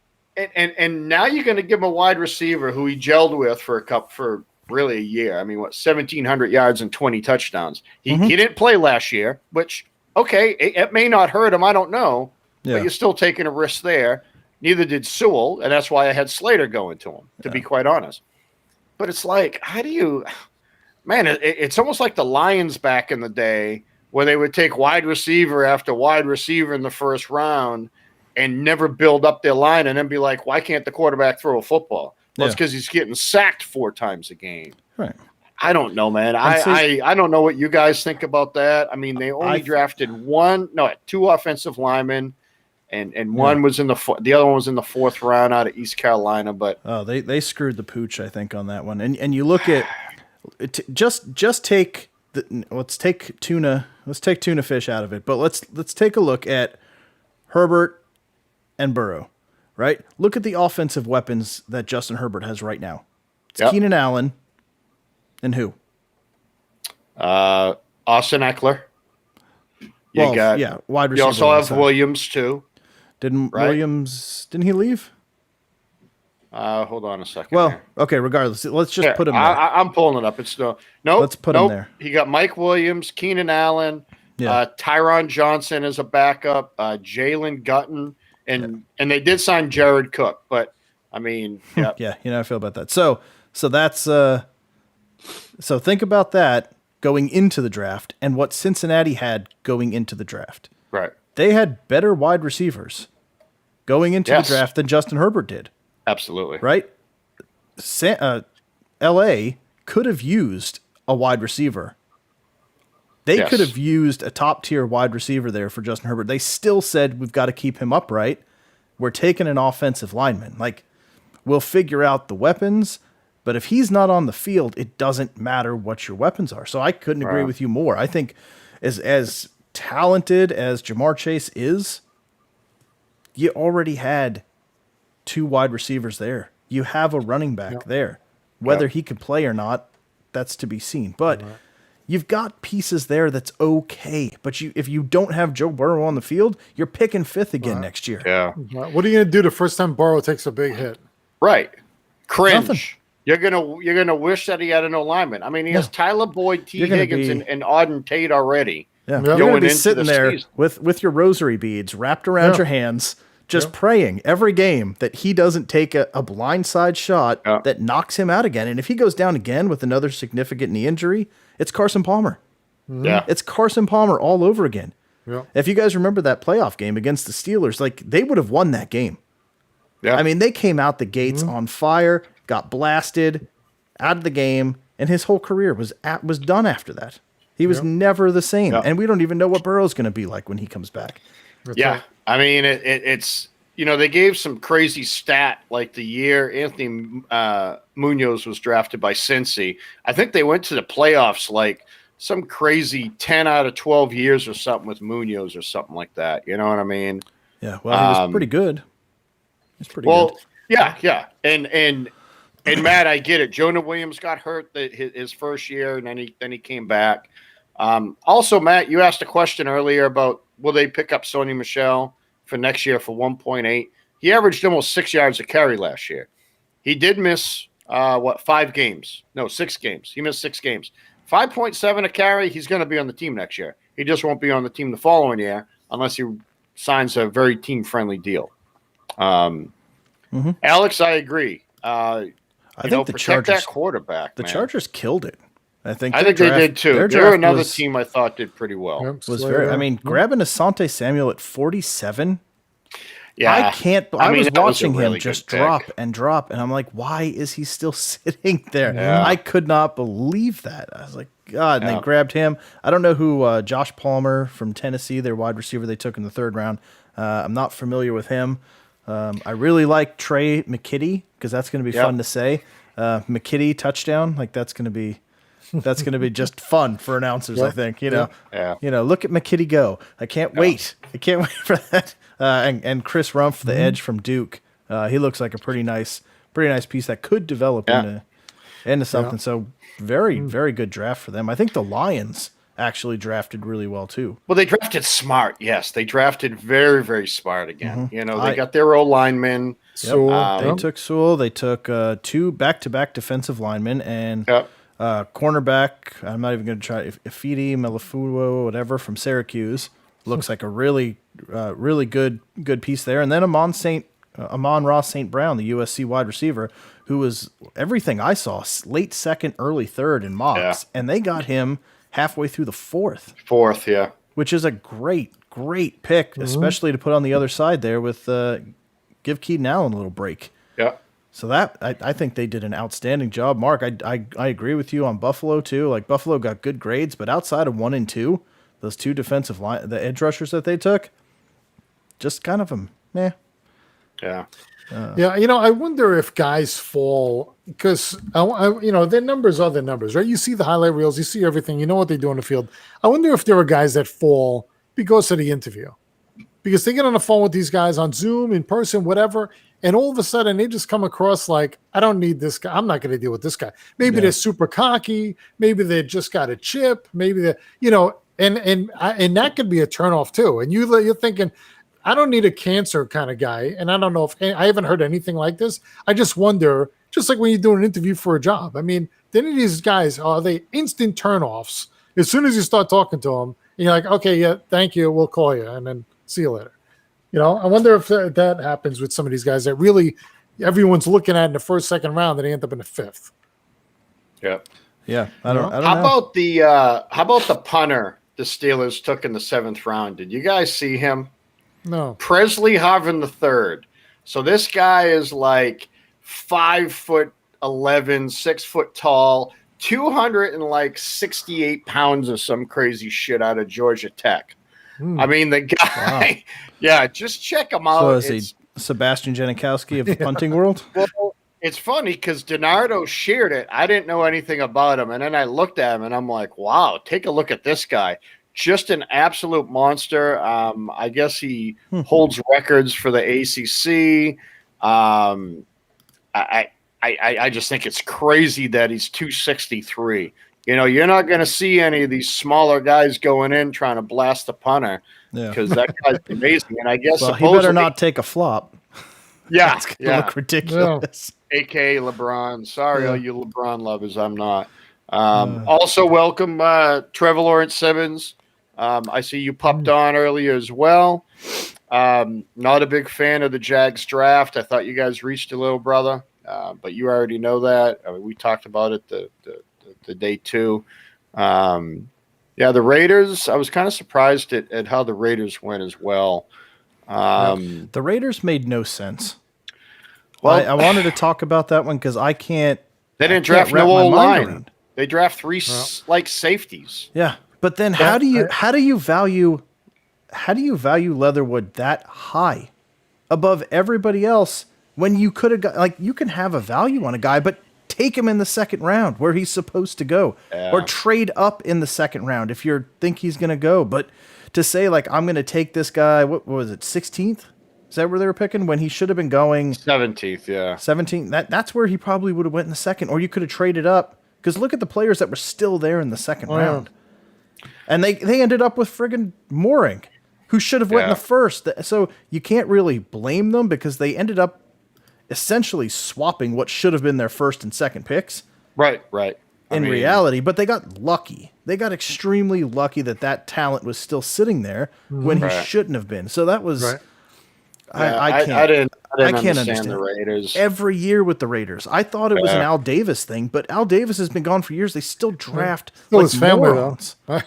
And now you're going to give him a wide receiver who he gelled with for really a year. I mean, 1,700 yards and 20 touchdowns. He didn't play last year, which, okay, it may not hurt him. I don't know. Yeah. But you're still taking a risk there. Neither did Sewell, and that's why I had Slater going to him, to be quite honest. But it's like, how do you – man, it's almost like the Lions back in the day where they would take wide receiver after wide receiver in the first round and never build up their line and then be like, why can't the quarterback throw a football? Well, it's because he's getting sacked 4 times a game. Right. I don't know, man. I don't know what you guys think about that. I mean, they only drafted 2 offensive linemen. And one was the other one was in the 4th round out of East Carolina, but they screwed the pooch, I think, on that one. And you look at just take let's take tuna fish out of it, but let's take a look at Herbert and Burrow, right? Look at the offensive weapons that Justin Herbert has right now. It's Keenan Allen and who? Austin Eckler. Wide receiver. You also have Williams too. Didn't he leave? Hold on a second. Well, here. okay, regardless, let's just Here, put him there. I'm pulling it up. It's no. Nope. Let's put him there. He got Mike Williams, Keenan Allen, Tyron Johnson as a backup, Jalen Gutton, and they did sign Jared Cook. But I mean, yeah, Yeah, you know how I feel about that. So that's so think about that going into the draft and what Cincinnati had going into the draft. right. They had better wide receivers going into the draft than Justin Herbert did. Absolutely. Right? LA could have used a wide receiver. They could have used a top tier wide receiver there for Justin Herbert. They still said, we've got to keep him upright. We're taking an offensive lineman. Like, we'll figure out the weapons, but if he's not on the field, it doesn't matter what your weapons are. So I couldn't agree with you more. I think as talented as Jamar Chase is, you already had 2 wide receivers there. You have a running back there. Whether he could play or not, that's to be seen. But you've got pieces there that's okay. But if you don't have Joe Burrow on the field, you're picking 5th again next year. Yeah. What are you going to do the first time Burrow takes a big hit? Right. Cringe. Nothing. You're gonna wish that he had an alignment. I mean, he has Tyler Boyd, Higgins, and Auden Tate already. Yeah, You're you're going to going be into sitting the there season. with your rosary beads wrapped around your hands, just praying every game that he doesn't take a blindside shot that knocks him out again. And if he goes down again with another significant knee injury, it's Carson Palmer. Yeah. It's Carson Palmer all over again. Yeah. If you guys remember that playoff game against the Steelers, like they would have won that game. Yeah. I mean, they came out the gates on fire, got blasted out of the game, and his whole career was done after that. He was never the same, and we don't even know what Burrow's going to be like when he comes back. Yeah, I mean, it's they gave some crazy stat like the year Anthony Munoz was drafted by Cincy. I think they went to the playoffs like some crazy 10 out of 12 years or something with Munoz or something like that. You know what I mean? Yeah, well, he was pretty good. He's pretty Well, good. yeah, and Matt, I get it. Jonah Williams got hurt his first year, and then he came back. Also, Matt, you asked a question earlier about will they pick up Sony Michel for next year for 1.8. He averaged almost 6 yards a carry last year. He did miss 5 games? No, 6 games. He missed 6 games. 5.7 a carry. He's going to be on the team next year. He just won't be on the team the following year unless he signs a very team friendly deal. Alex, I agree. I think the protect Chargers, that quarterback. the man. Chargers killed it. I think they did too. They're They're another team I thought did pretty well. Was very. I mean, grabbing Asante Samuel at 47. Yeah, I can't. I was that was a watching him really just good drop pick. and drop, and I'm like, why is he still sitting there? Yeah. I could not believe that. I was like, God. And they grabbed him. I don't know who Josh Palmer from Tennessee, their wide receiver, they took in the 3rd round. I'm not familiar with him. I really like Trey McKitty because that's going to be fun to say. McKitty touchdown, like that's going to be just fun for announcers. I think look at McKitty go. I can't wait. I can't wait for that. And Chris Rumpf, the edge from Duke, he looks like a pretty nice piece that could develop into something. So very, very good draft for them. I think the Lions actually drafted really well too. Well, they drafted smart. Yes, they drafted very, very smart again. They got their O linemen. They took Sewell. They took 2 back-to-back defensive linemen and cornerback. I'm not even going to try. Ifidi Melifuwo, whatever, from Syracuse, looks like a really, really good piece there. And then Amon-Ross St. Brown, the USC wide receiver, who was everything I saw, late 2nd, early 3rd in mocks, and they got him halfway through the 4th. Which is a great pick, especially to put on the other side there with give Keenan Allen a little break. Yeah. So that I think they did an outstanding job. Mark, I agree with you on Buffalo too. Like Buffalo got good grades, but outside of 1 and 2, those 2 defensive line, the edge rushers that they took, just kind of meh. Yeah. I wonder if guys fall because their numbers are their numbers, right? You see the highlight reels, you see everything, you know what they do on the field. I wonder if there are guys that fall because of the interview, because they get on the phone with these guys on Zoom, in person, whatever, and all of a sudden they just come across like, I don't need this guy. I'm not going to deal with this guy. Maybe they're super cocky. Maybe they just got a chip. Maybe they, and that could be a turnoff too. And you're thinking, I don't need a cancer kind of guy. And I don't know if I haven't heard anything like this. I just wonder, just like when you do an interview for a job. I mean, do any of these guys, are they instant turnoffs? As soon as you start talking to them, you're like, okay, yeah, thank you. We'll call you. And then see you later. I wonder if that happens with some of these guys that really everyone's looking at in the first, second round, that they end up in the fifth. Yeah. Yeah. I don't know. How about the punter the Steelers took in the 7th round? Did you guys see him? No. Presley Harvin III. So this guy is like 5'11", 6 foot tall, 268 pounds of some crazy shit out of Georgia Tech. I mean, the guy, yeah, just check him out. So is he Sebastian Janikowski of the punting world? Well, it's funny because DiNardo shared it. I didn't know anything about him. And then I looked at him and I'm like, wow, take a look at this guy. Just an absolute monster. I guess he holds records for the ACC. I just think it's crazy that he's 263. You're not going to see any of these smaller guys going in trying to blast the punter because that guy's amazing. And I guess he better not take a flop. Yeah, it's going to look ridiculous. Yeah. AKA LeBron. Sorry, all you LeBron lovers. I'm not. Also, welcome Trevor Lawrence Simmons. I see you popped on earlier as well. Not a big fan of the Jags draft. I thought you guys reached a little brother, but you already know that. I mean, we talked about it the day 2. The Raiders, I was kind of surprised at how the Raiders went as well. The Raiders made no sense. Well, I wanted to talk about that one because I can't. They didn't draft no old line. They draft 3 safeties. Yeah, but then how do you value Leatherwood that high above everybody else when you could have got you can have a value on a guy, but take him in the 2nd round where he's supposed to go, or trade up in the 2nd round if you think he's going to go. But to say I'm going to take this guy, what was it, 16th? Is that where they were picking when he should have been going? 17th, yeah. 17th. That's where he probably would have went in the 2nd, or you could have traded up because look at the players that were still there in the 2nd round, and they ended up with friggin' Mooring, who should have went in the 1st. So you can't really blame them because they ended up essentially swapping what should have been their 1st and 2nd picks. Right. In reality, but they got lucky. They got extremely lucky that talent was still sitting there when he shouldn't have been. So that was, I can't understand the Raiders. Every year with the Raiders, I thought it was an Al Davis thing, but Al Davis has been gone for years. They still draft his family morons. though.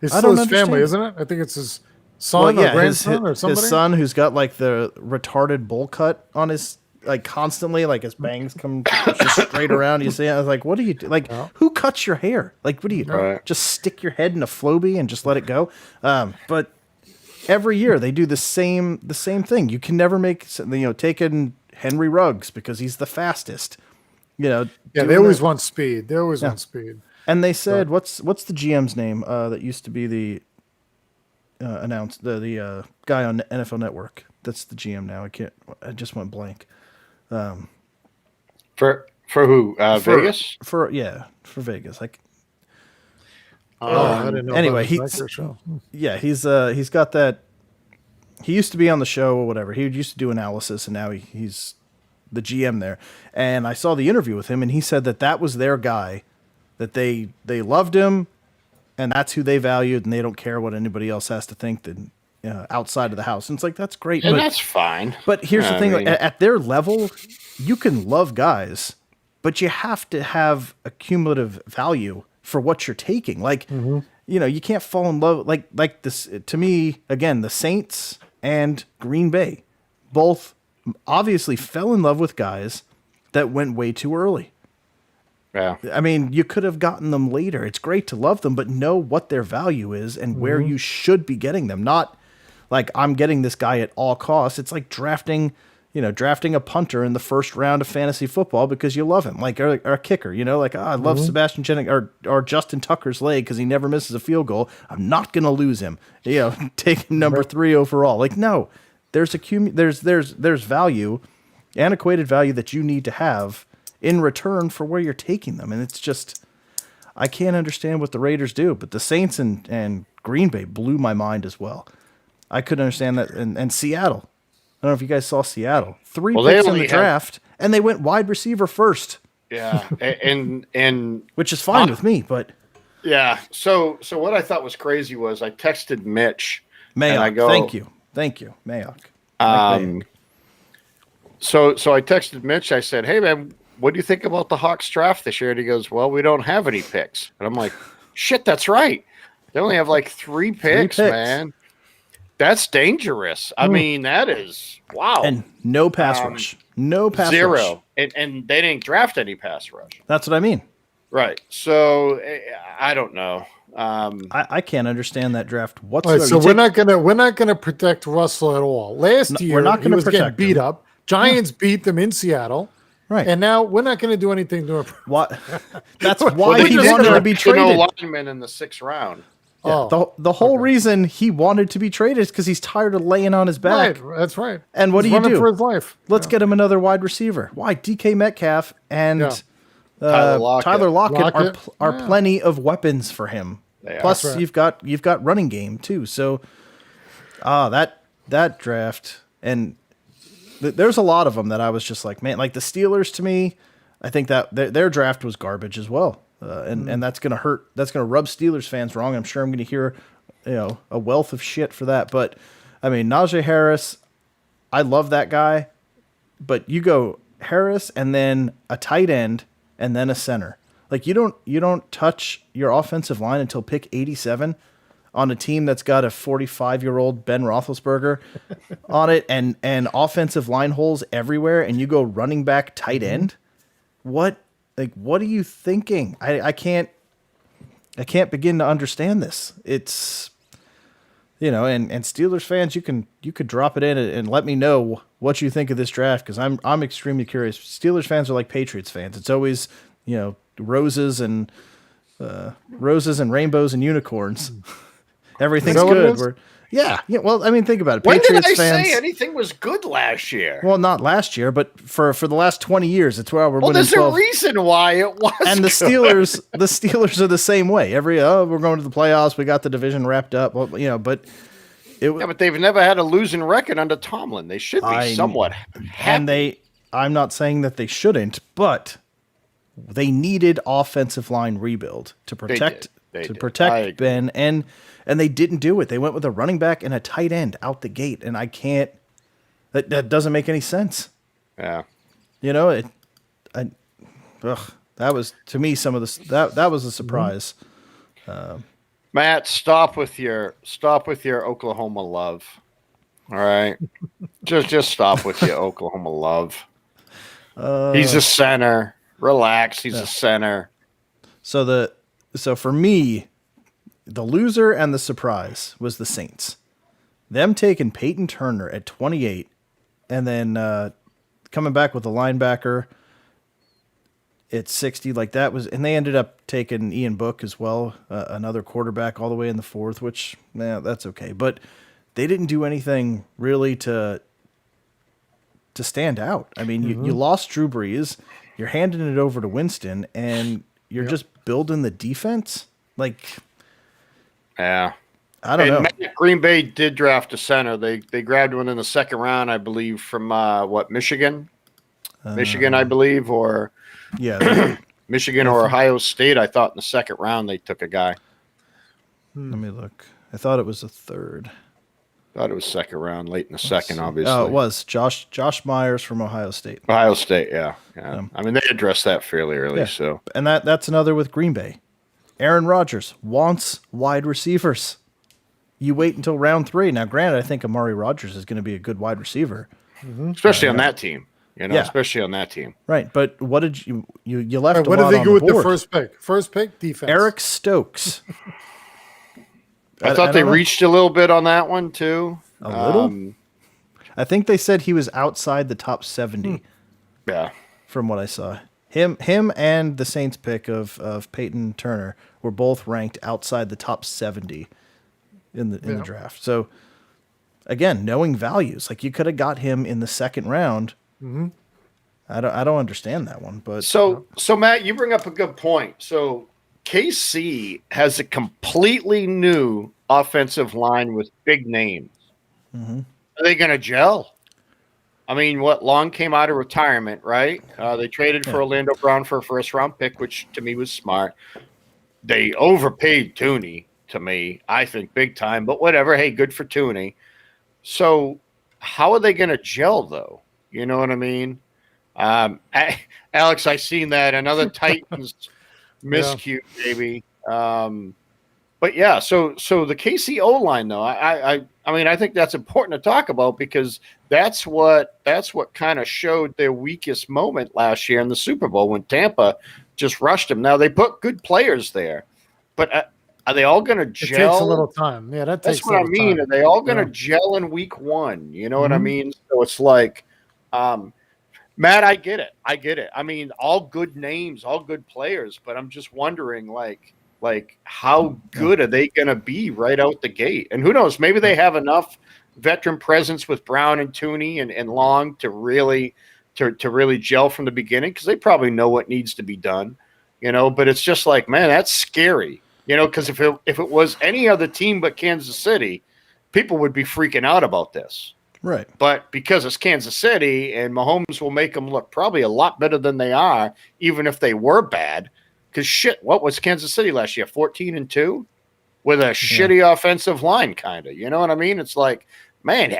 It's still his family, isn't it? I think it's his son or grandson or somebody. His son who's got the retarded bowl cut on his. Constantly, his bangs come just straight around. You see, I was like, "What do you do? Who cuts your hair? What do you just stick your head in a Flowbee and just let it go?" But every year they do the same thing. You can never make taking Henry Ruggs because he's the fastest. They always want speed. They always want speed. And they said, "What's the GM's name that used to be the announced the guy on NFL Network? That's the GM now. I just went blank." For who? Vegas? For Vegas. I didn't know. Anyway, he's got that. He used to be on the show or whatever. He used to do analysis, and now he's the GM there. And I saw the interview with him, and he said that was their guy, that they loved him, and that's who they valued, and they don't care what anybody else has to think that. Outside of the house. And it's that's great. And that's fine. But here's the thing. At their level, you can love guys, but you have to have a cumulative value for what you're taking. You can't fall in love. Like this, to me, again, the Saints and Green Bay both obviously fell in love with guys that went way too early. Yeah. I mean, you could have gotten them later. It's great to love them, but know what their value is and where you should be getting them. Not I'm getting this guy at all costs. It's like drafting a punter in the 1st round of fantasy football because you love him, or a kicker. I love Sebastian Jennings or Justin Tucker's leg because he never misses a field goal. I'm not going to lose him. Take him number 3 overall. No, there's value, antiquated value that you need to have in return for where you're taking them, and it's just I can't understand what the Raiders do. But the Saints and Green Bay blew my mind as well. I couldn't understand that. And Seattle. I don't know if you guys saw Seattle. 3 Well, they picks in only the draft, and they went wide receiver first. Yeah, and which is fine with me, but yeah. So what I thought was crazy was I texted Mitch. Mayock, and I go, thank you, Mayock. So I texted Mitch. I said, "Hey man, what do you think about the Hawks draft this year?" And he goes, "Well, we don't have any picks." And I'm like, "Shit, that's right. They only have like 3 picks, man. That's dangerous. I mean, that is wow. And no pass rush, no pass rush. And they didn't draft any pass rush. That's what I mean. Right. So I don't know. I can't understand that draft whatsoever. Right, so we're not gonna protect Russell at all. Last year, we're not he gonna was getting protect beat him. up. Giants beat them in Seattle, right? And now we're not going to do anything to him. What? That's why he wanted to be traded. Lineman in the 6th round. Yeah, the whole reason he wanted to be traded is because he's tired of laying on his back. Right, that's right. And what he's do you do? For his life. Let's get him another wide receiver. Why? DK Metcalf and Tyler Lockett are plenty of weapons for him. Plus, you've got running game too. So, that draft, and there's a lot of them that I was just like, man, like the Steelers to me, I think that their draft was garbage as well. And that's going to hurt. That's going to rub Steelers fans wrong. I'm sure I'm going to hear, a wealth of shit for that. But I mean, Najee Harris, I love that guy, but you go Harris and then a tight end and then a center. Like you don't touch your offensive line until pick 87 on a team that's got a 45-year-old Ben Roethlisberger on it and offensive line holes everywhere. And you go running back tight end. What are you thinking? I can't begin to understand this. It's, and Steelers fans, you could drop it in and let me know what you think of this draft. Cause I'm extremely curious. Steelers fans are like Patriots fans. It's always, roses and rainbows and unicorns. Everything's good. Yeah. Well, I mean, think about it. When Patriots did I fans, say anything was good last year? Well, not last year, but for the last 20 years, it's where we're winning. There's 12. a reason why it was. And the Steelers are the same way. We're going to the playoffs. We got the division wrapped up. Well, but but they've never had a losing record under Tomlin. They should be somewhat happy. And I'm not saying that they shouldn't, but they needed offensive line rebuild to protect Ben, and they didn't do it. They went with a running back and a tight end out the gate, and I can't. That doesn't make any sense. Yeah, that was to me some of the that was a surprise. Matt, stop with your Oklahoma love. All right, just stop with your Oklahoma love. He's a center. Relax. He's a center. So for me, the loser and the surprise was the Saints. Them taking Peyton Turner at 28 and then coming back with a linebacker at 60 like that was, and they ended up taking Ian Book as well, another quarterback all the way in the 4th, which that's okay. But they didn't do anything really to stand out. I mean, you lost Drew Brees, you're handing it over to Winston, and you're just building the defense. Like, yeah, I don't know. Green Bay did draft a center. They grabbed one in the 2nd round, I believe, from Michigan, I believe, or Michigan or Ohio State. I thought in the 2nd round they took a guy. Let me look. I thought it was a 3rd. Thought it was 2nd round, late in the 2nd, obviously. Oh, it was Josh Myers from Ohio State. Ohio State, yeah. I mean, they addressed that fairly early. Yeah. So, and that's another with Green Bay. Aaron Rodgers wants wide receivers. You wait until round 3. Now, granted, I think Amari Rodgers is going to be a good wide receiver, especially on that team. Especially on that team. Right, but what did you left? Right, what did they do with the first pick? First pick, defense. Eric Stokes. I thought they reached a little bit on that one too. A little. I think they said he was outside the top 70. Yeah, from what I saw, him and the Saints pick of Peyton Turner were both ranked outside the top 70 in the draft. So again, knowing values, like you could have got him in the 2nd round. Mm-hmm. I don't understand that one, but so Matt, you bring up a good point. So KC has a completely new offensive line with big names. Are they going to gel? I mean, Long came out of retirement, right? They traded for Orlando Brown for a first-round pick, which to me was smart. They overpaid Tooney, to me, I think, big time. But whatever. Hey, good for Tooney. So how are they going to gel, though? You know what I mean? Alex, I seen that. Another Titans miscue, maybe. But yeah, so the KC O-line, though, I mean, I think that's important to talk about because that's what kind of showed their weakest moment last year in the Super Bowl when Tampa just rushed them. Now they put good players there, but are they all going to gel? It takes a little time. Yeah, that's what I mean. Are they all going to gel in week one? You know what I mean? So it's like, Matt, I get it. I mean, all good names, all good players, but I'm just wondering, like how good are they going to be right out the gate? And who knows? Maybe they have enough veteran presence with Brown and Tooney and Long to really gel from the beginning because they probably know what needs to be done, you know. But it's just like, man, that's scary, you know, because if it was any other team but Kansas City, people would be freaking out about this. Right. But because it's Kansas City and Mahomes will make them look probably a lot better than they are, even if they were bad. Because shit, what was Kansas City last year? 14-2 with a shitty offensive line, kind of. You know what I mean? It's like, man,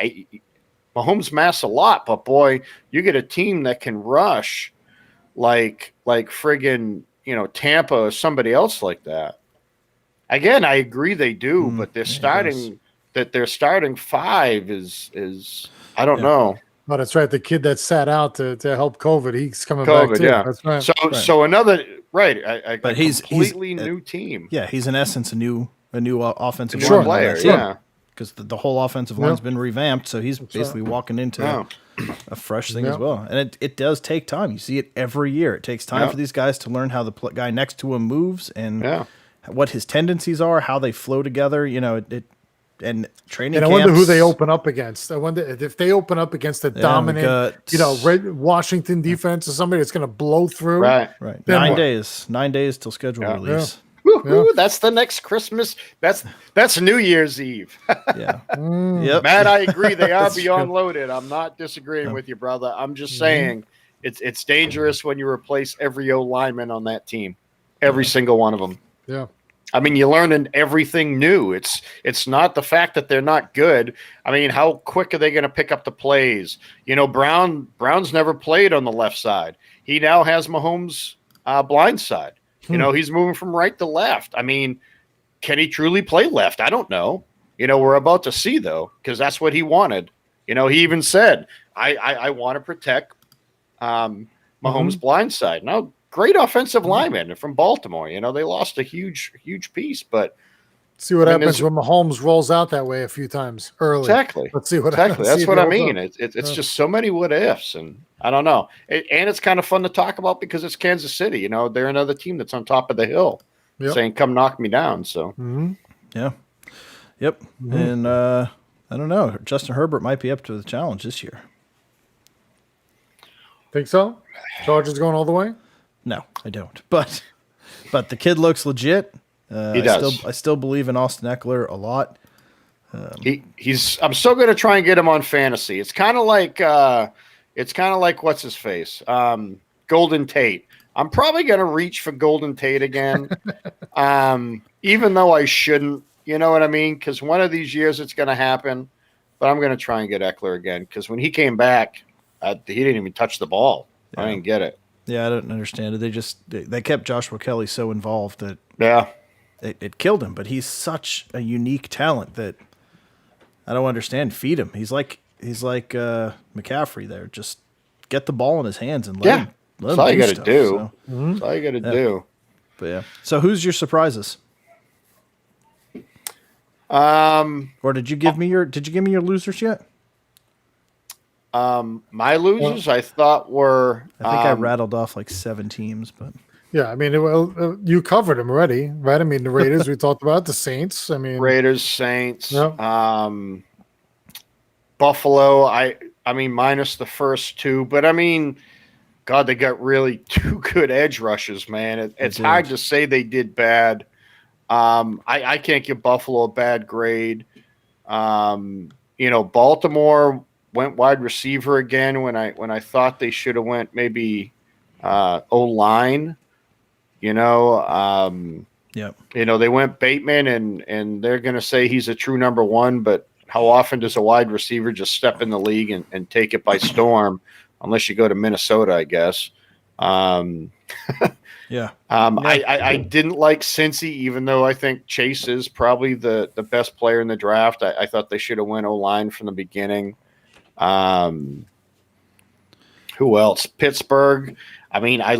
Mahomes masks a lot, but boy, you get a team that can rush like friggin', you know, Tampa or somebody else like that. Again, I agree they do, but they're starting their starting five is I don't know. Oh, that's right. The kid that sat out to help COVID, he's coming back too. Yeah. That's right. So another but he's completely new team. Yeah, he's in essence a new offensive player. Yeah, because the whole offensive line's been revamped, so he's basically walking into a fresh thing as well. And it does take time. You see it every year. It takes time for these guys to learn how the guy next to him moves and what his tendencies are, how they flow together. You know, and training. And I wonder who they open up against. I wonder if they open up against a dominant, Washington defense or somebody that's going to blow through. Right. 9 days till schedule release. Woo-hoo, that's the next Christmas. That's New Year's Eve. Yep. Matt, I agree. They are beyond loaded. I'm not disagreeing with you, brother. I'm just saying it's dangerous when you replace every O lineman on that team, every single one of them. Yeah. I mean, you're learning everything new. It's not the fact that they're not good. I mean, how quick are they going to pick up the plays? You know, Brown's never played on the left side. He now has Mahomes' blind side. You know, he's moving from right to left. I mean, can he truly play left? I don't know. You know, we're about to see, though, because that's what he wanted. You know, he even said, I want to protect Mahomes' blind side. Now, great offensive lineman from Baltimore. You know, they lost a huge piece, but see what happens when Mahomes rolls out that way a few times early. Exactly. Let's see what happens. That's what I mean. It's just so many what ifs, and I don't know. And it's kind of fun to talk about because it's Kansas City. You know, they're another team that's on top of the hill, saying, "Come knock me down." So, Yep. And I don't know. Justin Herbert might be up to the challenge this year. Think so? Chargers going all the way? No, I don't. But the kid looks legit. He does. I still believe in Austin Eckler a lot. He's. I'm still going to try and get him on fantasy. It's kind of like what's his face, Golden Tate. I'm probably going to reach for Golden Tate again, even though I shouldn't. You know what I mean? Because one of these years it's going to happen. But I'm going to try and get Eckler again because when he came back, he didn't even touch the ball. I didn't get it. Yeah, I don't understand it. They kept Joshua Kelly so involved that it killed him. But he's such a unique talent that I don't understand. Feed him. He's like McCaffrey there. Just get the ball in his hands and let him. That's all you got to do. So. That's all you got to do. But yeah. So who's your surprises? Or did you give me your losers yet? My losers, I thought were. I think I rattled off like 7 teams, but yeah, I mean, you covered them already, right? I mean, the Raiders we talked about, the Saints. I mean, Raiders, Saints, Buffalo. I mean, minus the first 2, but I mean, God, they got really 2 good edge rushers, man. It's hard to say they did bad. I can't give Buffalo a bad grade. Baltimore went wide receiver again when I thought they should have went maybe O-line. Yep. They went Bateman, and they're going to say he's a true number one, but how often does a wide receiver just step in the league and take it by storm, unless you go to Minnesota, I guess. Yeah. I didn't like Cincy, even though I think Chase is probably the best player in the draft. I thought they should have went O-line from the beginning. Who else? Pittsburgh. I mean, I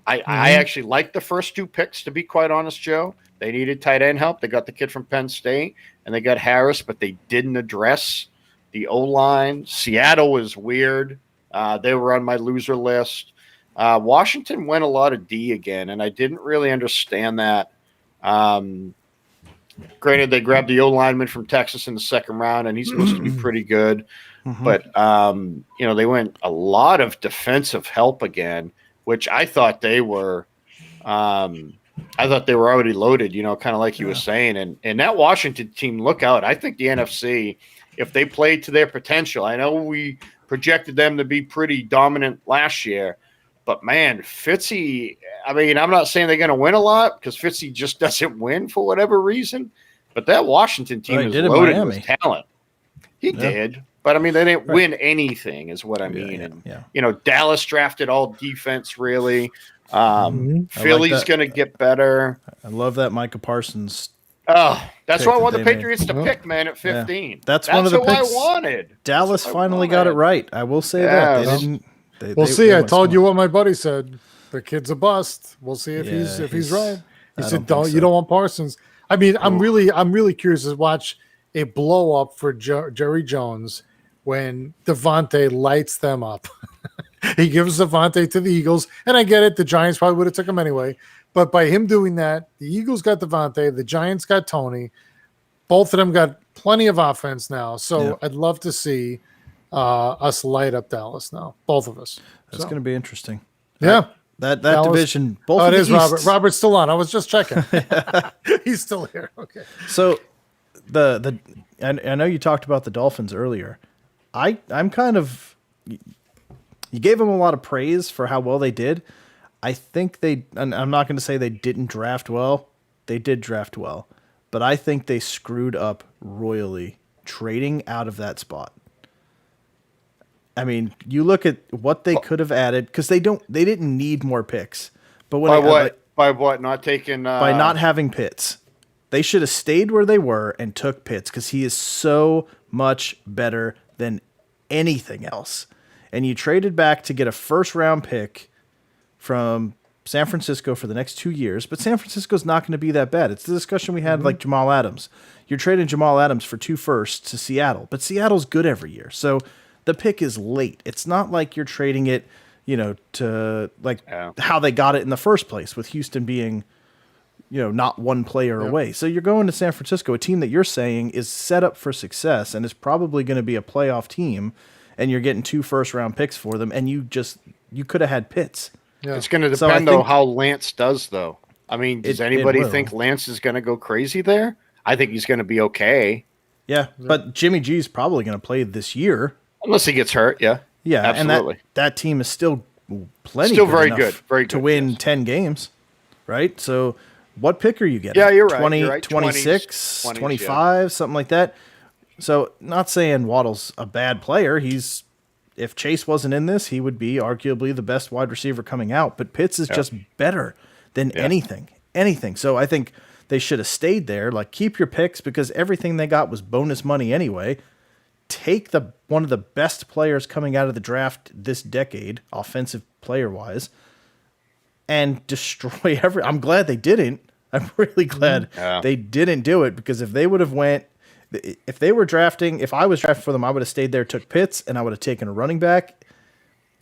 actually like the first two picks, to be quite honest, Joe. They needed tight end help. They got the kid from Penn State, and they got Harris, but they didn't address the O-line. Seattle was weird. They were on my loser list. Washington went a lot of D again, and I didn't really understand that. Granted, they grabbed the O-lineman from Texas in the second round, and he's supposed to be pretty good. Mm-hmm. But, they went a lot of defensive help again, which I thought they were already loaded, kind of like you were saying. And that Washington team, look out. I think the NFC, if they played to their potential, I know we projected them to be pretty dominant last year, but man, Fitzy, I mean, I'm not saying they're going to win a lot because Fitzy just doesn't win for whatever reason, but that Washington team is loaded with talent. He did. But, I mean, they didn't win anything is what I mean. Dallas drafted all defense, really. Philly's going to get better. I love that Micah Parsons. Oh, that's why I want the Patriots to pick, man, at 15. Yeah. That's one of the picks I wanted. Dallas finally got it right. I will say that. They didn't. We'll see. I told you what my buddy said. The kid's a bust. We'll see if he's right. He said, you don't want Parsons. I mean, I'm really curious to watch a blow up for Jerry Jones when Devontae lights them up. He gives Devontae to the Eagles, and I get it. The Giants probably would have took him anyway. But by him doing that, the Eagles got Devontae, the Giants got Tony. Both of them got plenty of offense now. So I'd love to see us light up Dallas now, both of us. That's going to be interesting. Yeah. That division, both of the it is East. Robert. Robert's still on. I was just checking. He's still here. Okay. So I know you talked about the Dolphins earlier. I'm kind of, you gave them a lot of praise for how well they did. I think and I'm not going to say they didn't draft well. They did draft well, but I think they screwed up royally trading out of that spot. I mean, you look at what they could have added because they didn't need more picks. But when by what not taking by not having Pitts, they should have stayed where they were and took Pitts because he is so much better than anything else. And you traded back to get a first round pick from San Francisco for the next 2 years, but San Francisco's not going to be that bad. It's the discussion we had like Jamal Adams. You're trading Jamal Adams for 2 firsts to Seattle, but Seattle's good every year. So the pick is late. It's not like you're trading it, to how they got it in the first place with Houston being, not one player away. So you're going to San Francisco, a team that you're saying is set up for success and is probably going to be a playoff team, and you're getting 2 first-round picks for them, and you could have had Pitts. Yeah. It's going to depend, though, how Lance does, though. I mean, does anybody think Lance is going to go crazy there? I think he's going to be okay. Yeah, but Jimmy G's probably going to play this year. Unless he gets hurt, yeah. Yeah, absolutely. And that team is still very good to win 10 games, right? So what pick are you getting? Yeah, you're right. 20, You're right. 26, 20s, 25, something like that. So not saying Waddle's a bad player. If Chase wasn't in this, he would be arguably the best wide receiver coming out. But Pitts is just better than anything. So I think they should have stayed there. Like, keep your picks because everything they got was bonus money anyway. Take one of the best players coming out of the draft this decade, offensive player-wise, and destroy I'm glad they didn't. I'm really glad they didn't do it because if they would have if I was drafting for them, I would have stayed there, took Pitts, and I would have taken a running back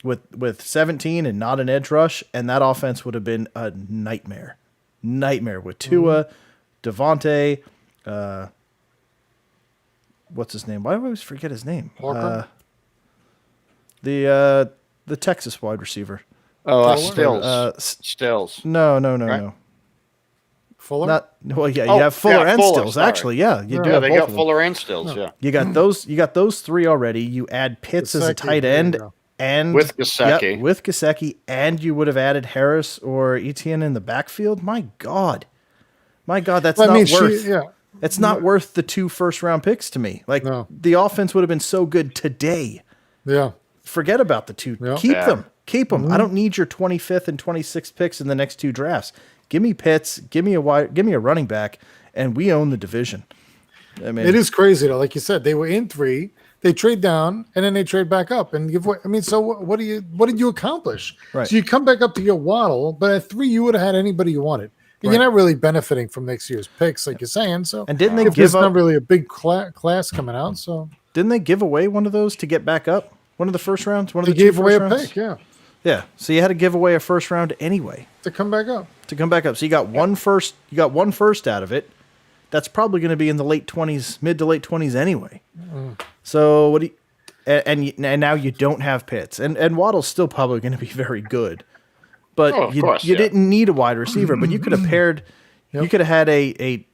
with 17 and not an edge rush, and that offense would have been a nightmare. Nightmare with Tua, Devontae, what's his name? Why do I always forget his name? The Texas wide receiver. Stills. No. Fuller? You have Fuller and Stills. sorry. Actually, you do. Yeah, Have they both got of them. Fuller and Stills. Yeah, You got those. You got those three already. You add Pitts as a tight end, and with Gesicki. with Gesicki, and you would have added Harris or Etienne in the backfield. My God, that's not worth. It's not worth the 2 first-round picks to me. Like the offense would have been so good today. Yeah. Forget about the 2. Yeah. Keep them. Keep them. Mm-hmm. I don't need your 25th and 26th picks in the next 2 drafts. Give me Pitts. Give me a running back, and we own the division. I mean, it is crazy though. Like you said, they were in 3. They trade down and then they trade back up and give away. I mean, so what did you accomplish? Right. So you come back up to get Waddle, but at 3 you would have had anybody you wanted. And you're not really benefiting from next year's picks, like you're saying. So, and didn't they give there's up? not really a big class coming out. So, didn't they give away one of those to get back up? One of the first rounds. One of they the 2 gave away first a rounds? pick. Yeah. Yeah. So you had to give away a first round anyway To come back up. So you got one first. You got one first out of it. That's probably going to be in the late 20s, mid to late 20s anyway. So what do you? And now you don't have Pitts, and Waddle's still probably going to be very good. But you didn't need a wide receiver, but you could have paired. You could have had a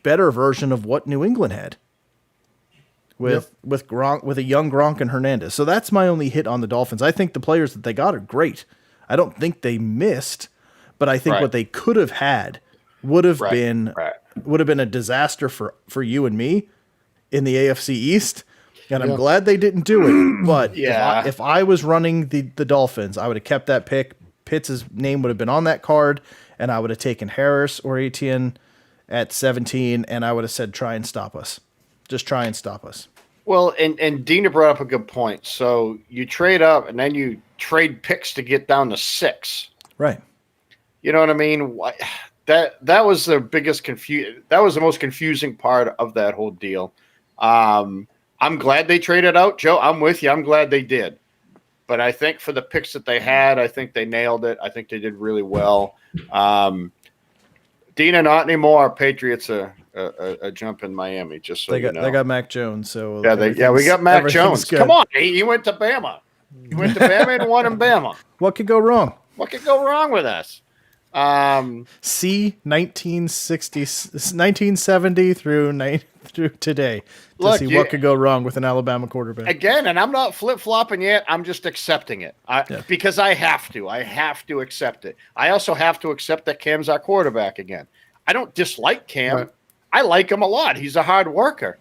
better version of what New England had with Gronk, with a young Gronk and Hernandez. So that's my only hit on the Dolphins. I think the players that they got are great. I don't think they missed, but I think what they could have had would have been a disaster for you and me in the AFC East. And I'm glad they didn't do it. But if I was running the Dolphins, I would have kept that pick. Pitts' name would have been on that card, and I would have taken Harris or Etienne at 17, and I would have said, try and stop us. Just try and stop us. Well, and Dina brought up a good point. So you trade up, and then you trade picks to get down to 6. Right. You know what I mean? That was the biggest that was the most confusing part of that whole deal. I'm glad they traded out, Joe. I'm with you. I'm glad they did. But I think for the picks that they had, I think they nailed it. I think they did really well. Dina, not anymore. Patriots a jump in Miami. Just so they you got Mac Jones. So we got Mac Jones. Good. Come on, he went to Bama. He went to Bama and won in Bama. What could go wrong? What could go wrong with us? See 1970 through today to see what could go wrong with an Alabama quarterback. Again, and I'm not flip-flopping yet. I'm just accepting it because I have to. I have to accept it. I also have to accept that Cam's our quarterback again. I don't dislike Cam. Right. I like him a lot. He's a hard worker.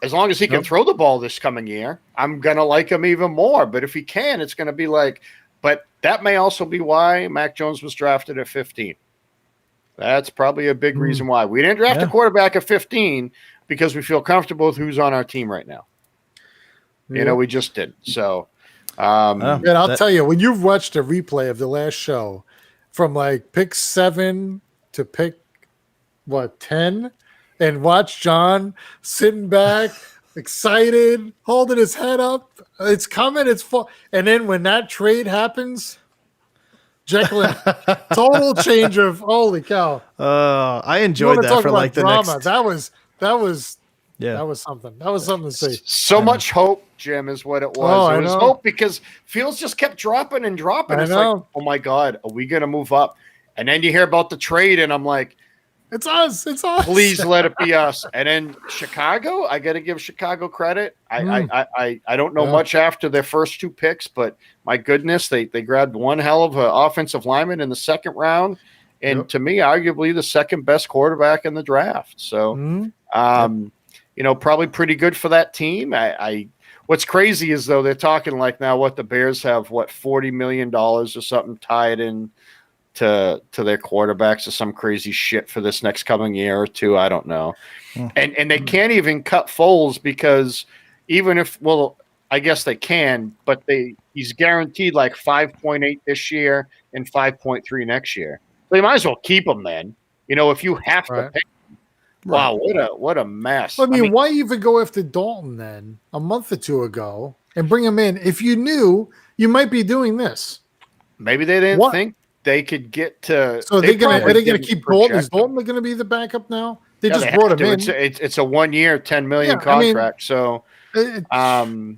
As long as he can throw the ball this coming year, I'm going to like him even more. But if he can, it's going to be like – but that may also be why Mac Jones was drafted at 15. That's probably a big reason why. We didn't draft a quarterback at 15 because we feel comfortable with who's on our team right now. You know, we just didn't. So, and I'll tell you, when you've watched a replay of the last show from like pick 7 to pick, 10, and watch John sitting back, excited, holding his head up. It's coming. It's full. And then when that trade happens, Jekyll, total change of holy cow. I enjoyed that for like the drama. next. That was that was something. That was something to see. So much hope, Jim, is what it was. It was hope because Fields just kept dropping and dropping. It's like, oh my God, are we gonna move up? And then you hear about the trade, and I'm like, it's us. It's us. Please let it be us. And then Chicago, I got to give Chicago credit. I don't know much after their first 2 picks, but my goodness, they grabbed one hell of an offensive lineman in the second round, and to me, arguably the second best quarterback in the draft. So, you know, probably pretty good for that team. What's crazy is though they're talking like now what the Bears have $40 million or something tied in to their quarterbacks or some crazy shit for this next coming year or 2. I don't know. And they can't even cut Foles because even if, I guess they can, but he's guaranteed like 5.8 this year and 5.3 next year. So you might as well keep him then. You know, if you have to pay him. Wow, what a mess. I mean, why even go after Dalton then a month or 2 ago and bring him in if you knew you might be doing this? Maybe they didn't think they could get to. So are they gonna keep Dalton? Is Dalton going to be the backup now? They just brought him in. It's a 1-year, $10 million contract. So, you know,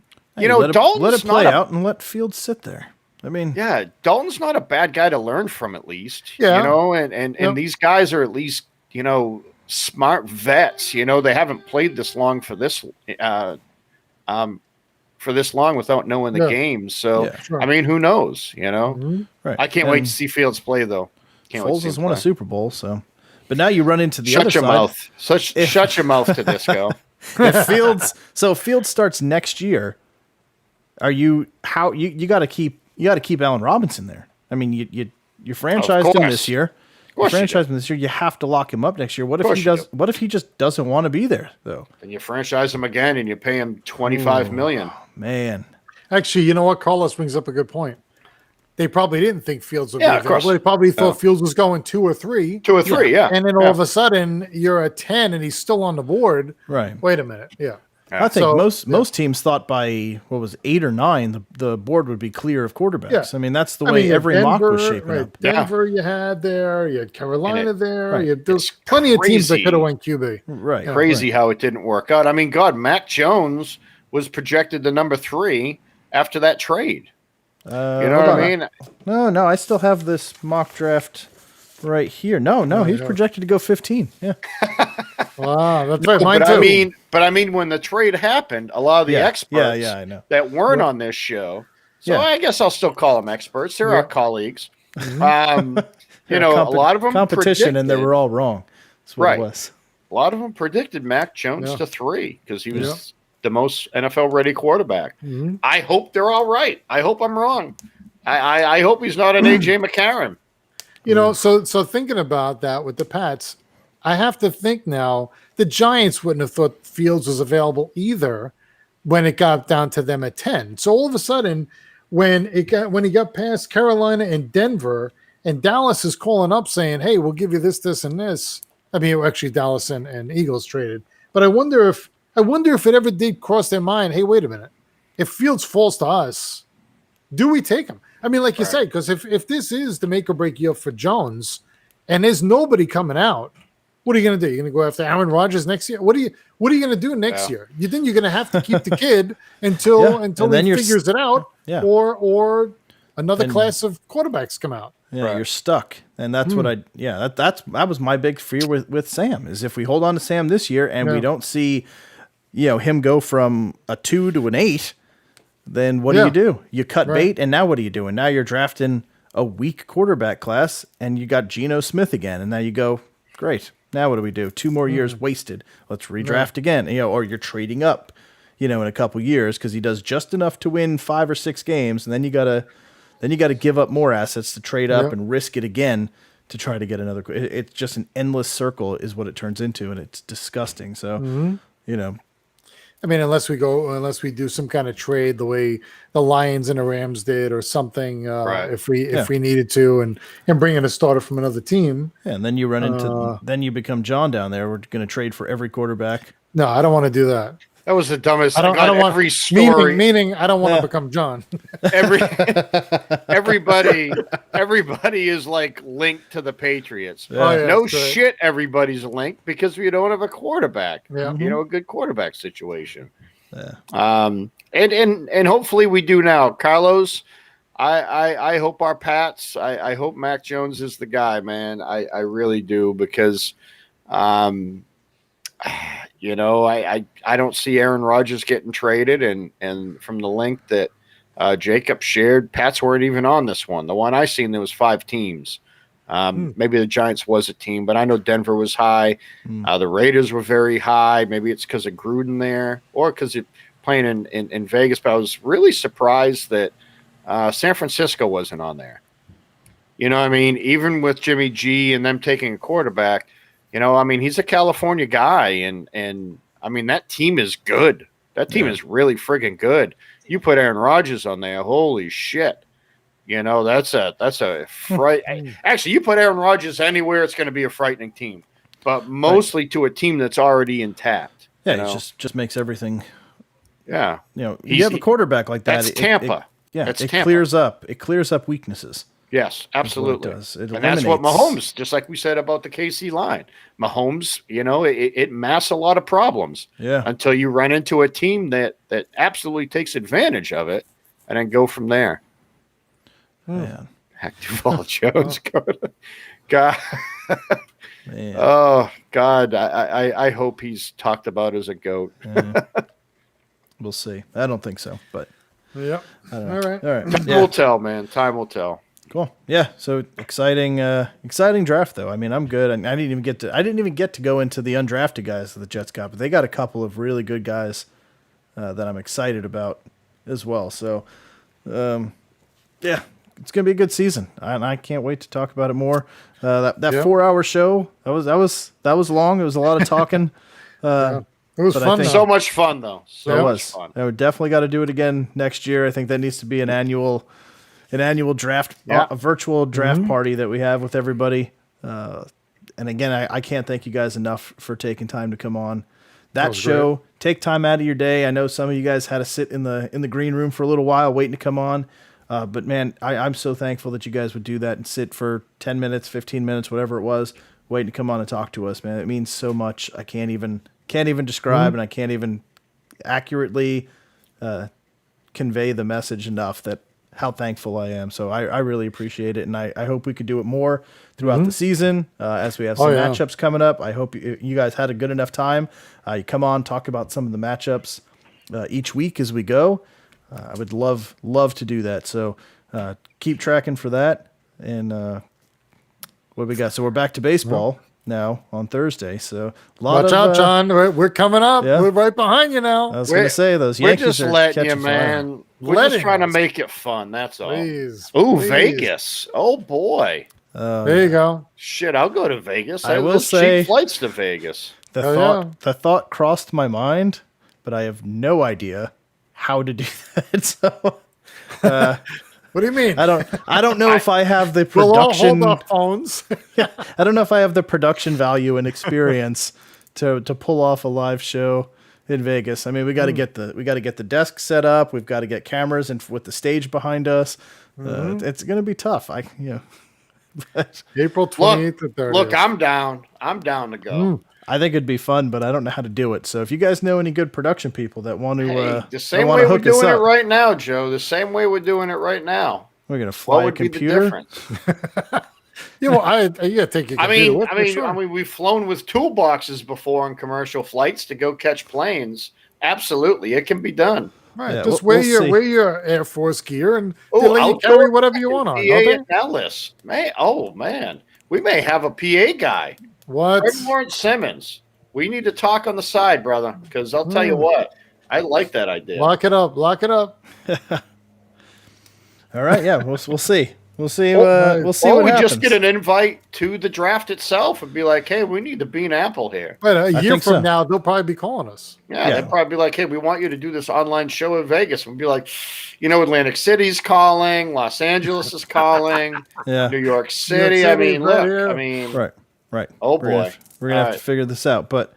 Dalton's let it play out and let Fields sit there. I mean, yeah, Dalton's not a bad guy to learn from, at least. Yeah. And these guys are at least, smart vets. They haven't played this long for this long without knowing the game. So, sure. I mean, who knows? right. I can't wait to see Fields play, though. Foles has won a Super Bowl, so. But now you run into the Shut other your side. mouth. Shut your mouth to Disco. If Fields starts next year, you got to keep Allen Robinson there. I mean, you franchised him this year. You have to lock him up next year. What if he just doesn't want to be there though? And you franchise him again and you pay him $25 million. Man. Actually, you know what? Carlos brings up a good point. They probably didn't think Fields would be of course. available. They probably thought Fields was going 2 or 3. 2 or 3, yeah. And then all of a sudden you're at 10 and he's still on the board. Right. Wait a minute. Yeah. I think most teams thought by 8 or 9 the board would be clear of quarterbacks. Yeah. I mean that's the way every mock was shaping up. Denver you had there, you had Carolina there, right. There's plenty of teams that could have went QB. Right. Yeah. Crazy how it didn't work out. I mean, God, Mac Jones was projected to number 3 after that trade. You know what I mean? No, I still have this mock draft right here. No, he's projected to go 15. Yeah. Wow, that's right. Mine too. But I mean, when the trade happened, a lot of the experts I know. that weren't on this show, so I guess I'll still call them experts. They're our colleagues. Mm-hmm. A lot of them competition, and they were all wrong. That's what it was. A lot of them predicted Mac Jones to 3 because he was the most NFL-ready quarterback. Mm-hmm. I hope they're all right. I hope I'm wrong. I hope he's not an A.J. McCarron. So thinking about that with the Pats, I have to think now the Giants wouldn't have thought Fields was available either when it got down to them at 10. So all of a sudden, when he got past Carolina and Denver, and Dallas is calling up saying, "Hey, we'll give you this, this, and this." I mean, actually, Dallas and Eagles traded, but I wonder if it ever did cross their mind. Hey, wait a minute, if Fields falls to us, do we take him? I mean, like you said, because if this is the make or break year for Jones, and there's nobody coming out. What are you going to do? You're going to go after Aaron Rodgers next year? What are you going to do next year? You think you're going to have to keep the kid until he figures it out, or another class of quarterbacks come out? Yeah, you're stuck, and that's what that was my big fear with Sam is if we hold on to Sam this year and we don't see, him go from a 2 to an 8, then what do? You cut bait, and now what are you doing? Now you're drafting a weak quarterback class, and you got Geno Smith again, and now you go great. Now what do we do? 2 more years wasted. Let's redraft again. Or you're trading up, in a couple years because he does just enough to win 5 or 6 games, and then you gotta give up more assets to trade up and risk it again to try to get another. It's just an endless circle, is what it turns into, and it's disgusting. So, I mean, unless we do some kind of trade the way the Lions and the Rams did, or something, if we needed to, and bring in a starter from another team. Yeah, and then you run into then you become John down there. We're going to trade for every quarterback. No, I don't want to do that. That was the dumbest. I don't want every story. Meaning, I don't want to become John. Everybody is like linked to the Patriots. Yeah. Shit, everybody's linked because we don't have a quarterback. Yeah. A good quarterback situation. Yeah. And hopefully we do now, Carlos. I hope our Pats. I hope Mac Jones is the guy, man. I really do because. I don't see Aaron Rodgers getting traded, and from the link that Jacob shared, Pats weren't even on this one. The one I seen, there was 5 teams. Maybe the Giants was a team, but I know Denver was high. The Raiders were very high. Maybe it's because of Gruden there, or because you're playing in Vegas. But I was really surprised that San Francisco wasn't on there. I mean, even with Jimmy G and them taking a quarterback. He's a California guy, and I mean, that team is good. That team is really friggin' good. You put Aaron Rodgers on there, holy shit. That's a fright. Actually, you put Aaron Rodgers anywhere, it's going to be a frightening team, but mostly to a team that's already intact. Yeah, it just makes everything. Yeah. You have a quarterback like that. That's Tampa. It clears up weaknesses. Yes, absolutely. It and that's what Mahomes, just like we said about the KC line. Mahomes, it masks a lot of problems until you run into a team that absolutely takes advantage of it and then go from there. Man. Heck, Duval Jones. God. Man. Oh, God. I hope he's talked about as a GOAT. We'll see. I don't think so, but Yep. I don't know. All right. All right. Time Yeah. will tell, man. Time will tell. Cool. Yeah. So exciting draft though. I mean, I'm good. I didn't even get to go into the undrafted guys that the Jets got, but they got a couple of really good guys that I'm excited about as well. So, yeah, it's gonna be a good season, and I can't wait to talk about it more. That 4-hour show that was long. It was a lot of talking. It was fun. So much fun, though. So much fun. I would definitely got to do it again next year. I think that needs to be an annual draft, a virtual draft party that we have with everybody. And again, I can't thank you guys enough for taking time to come on that show. Great. Take time out of your day. I know some of you guys had to sit in the green room for a little while waiting to come on. But man, I'm so thankful that you guys would do that and sit for 10 minutes, 15 minutes, whatever it was, waiting to come on and talk to us, man. It means so much. I can't even describe, and I can't even accurately convey the message enough that how thankful I am. So I really appreciate it, and I hope we could do it more throughout the season as we have some matchups coming up. I hope you guys had a good enough time. You come on, talk about some of the matchups each week as we go. I would love to do that. So keep tracking for that. And what we got? So we're back to baseball now on Thursday. So watch out, John. We're coming up. Yeah. We're right behind you now. I was going to say those Yankees we're just are letting you, catching man. fire. We're just trying to make it fun. That's all. Please, Vegas. Oh boy. There you go. Shit, I'll go to Vegas. I will say cheap flights to Vegas. The thought crossed my mind, but I have no idea how to do that. So, what do you mean? I don't know if I have the production. We'll all hold our phones. Yeah, I don't know if I have the production value and experience to pull off a live show in Vegas. I mean, we got to get the desk set up. We've got to get cameras and with the stage behind us. It's going to be tough. April 28th to 30th. Look, I'm down. I'm down to go. I think it'd be fun, but I don't know how to do it. So if you guys know any good production people that want to, the same way we're doing it right now, Joe. The same way we're doing it right now. We're gonna fly a computer. What would be the difference? I take your computer. I mean, we've flown with toolboxes before on commercial flights to go catch planes. Absolutely, it can be done. Right, yeah, just wear your Air Force gear and they let you carry whatever you want on. PA Ellis, man, we may have a PA guy. What? Lawrence Simmons. We need to talk on the side, brother, because I'll tell you what, I like that idea. Lock it up. All right, yeah, we'll see. We'll see. We'll see. Or what we happens. just get an invite to the draft itself and be like, "Hey, we need the Bean Apple here." But a year from now, they'll probably be calling us. Yeah, they'll probably be like, "Hey, we want you to do this online show in Vegas." We'll be like, Atlantic City's calling, Los Angeles is calling, New York City. I mean, right. Oh boy, we're gonna have to figure this out, but.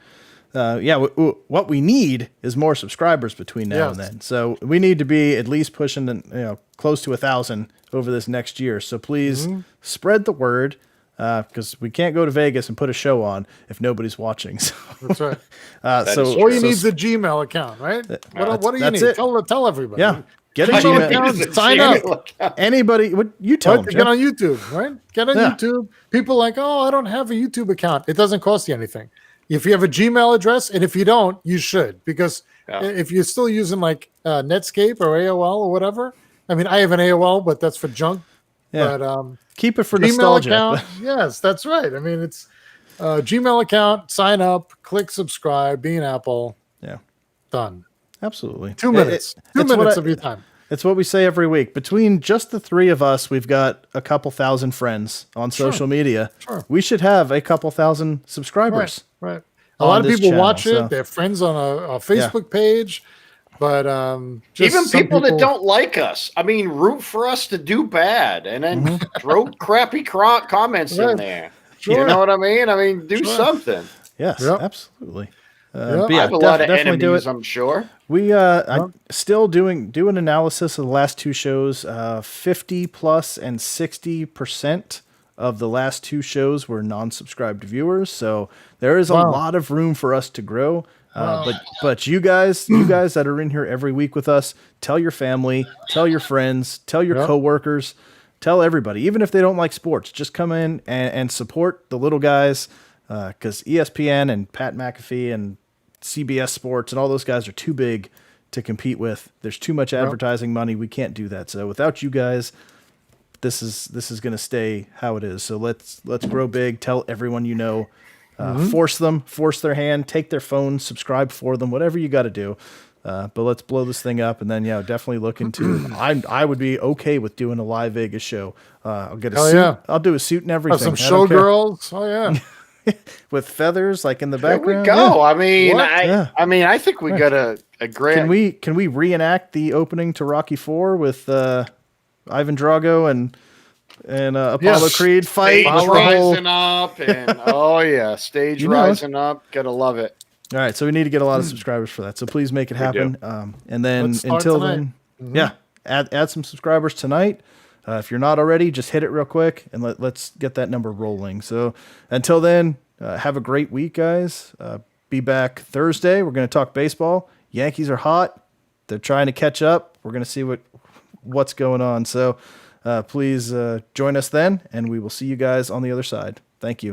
What we need is more subscribers between now and then. So we need to be at least pushing, close to 1,000 over this next year. So please spread the word, because we can't go to Vegas and put a show on if nobody's watching. So. That's right. All you need is a Gmail account, right? What do you need? Tell everybody. Yeah. Get a Gmail account. Sign up. Anybody, you tell them. Get on YouTube, right? Get on YouTube. People like, I don't have a YouTube account. It doesn't cost you anything. If you have a Gmail address, and if you don't, you should, because if you're still using like Netscape or AOL or whatever, I mean, I have an AOL, but that's for junk. Yeah. But keep it for Gmail nostalgia. Account, yes, that's right. I mean, it's Gmail account, sign up, click subscribe, Bean Apple. Yeah. Done. Absolutely. 2 minutes. 2 minutes of your time. It's what we say every week. Between just the three of us, we've got a couple thousand friends on social media. Sure. We should have a couple thousand subscribers. Right. A lot of people watch it. They have friends on a Facebook page, but even people that don't like us. I mean, root for us to do bad, and then throw crappy comments in there. Sure. You know what I mean? I mean, do something. Yes, absolutely. But I have a lot of enemies, I'm sure. We still doing analysis of the last two shows. 50 plus and 60% of the last two shows were non-subscribed viewers, so there is a lot of room for us to grow. But you guys that are in here every week with us, tell your family, tell your friends, tell your coworkers tell everybody, even if they don't like sports, just come in and support the little guys, because ESPN and Pat McAfee and CBS Sports and all those guys are too big to compete with. There's too much advertising money. We can't do that. So without you guys, this is going to stay how it is. So let's grow big. Tell everyone you know. Force their hand, take their phone, subscribe for them, whatever you got to do. But let's blow this thing up, and then definitely look into. I would be okay with doing a live Vegas show. I'll get a suit. Yeah. I'll do a suit and everything. Some showgirls. Oh yeah, with feathers like in the background. There we go. Yeah. I mean, I think we got a great. Can we reenact the opening to Rocky IV with Ivan Drago and Apollo Creed fight? Stage rising up, and stage rising up. Gotta love it. All right, so we need to get a lot of subscribers for that. So please make it happen. And then until then, add some subscribers tonight. If you're not already, just hit it real quick and let's get that number rolling. So until then, have a great week, guys. Be back Thursday. We're going to talk baseball. Yankees are hot. They're trying to catch up. We're going to see what's going on. So please join us then, and we will see you guys on the other side. Thank you.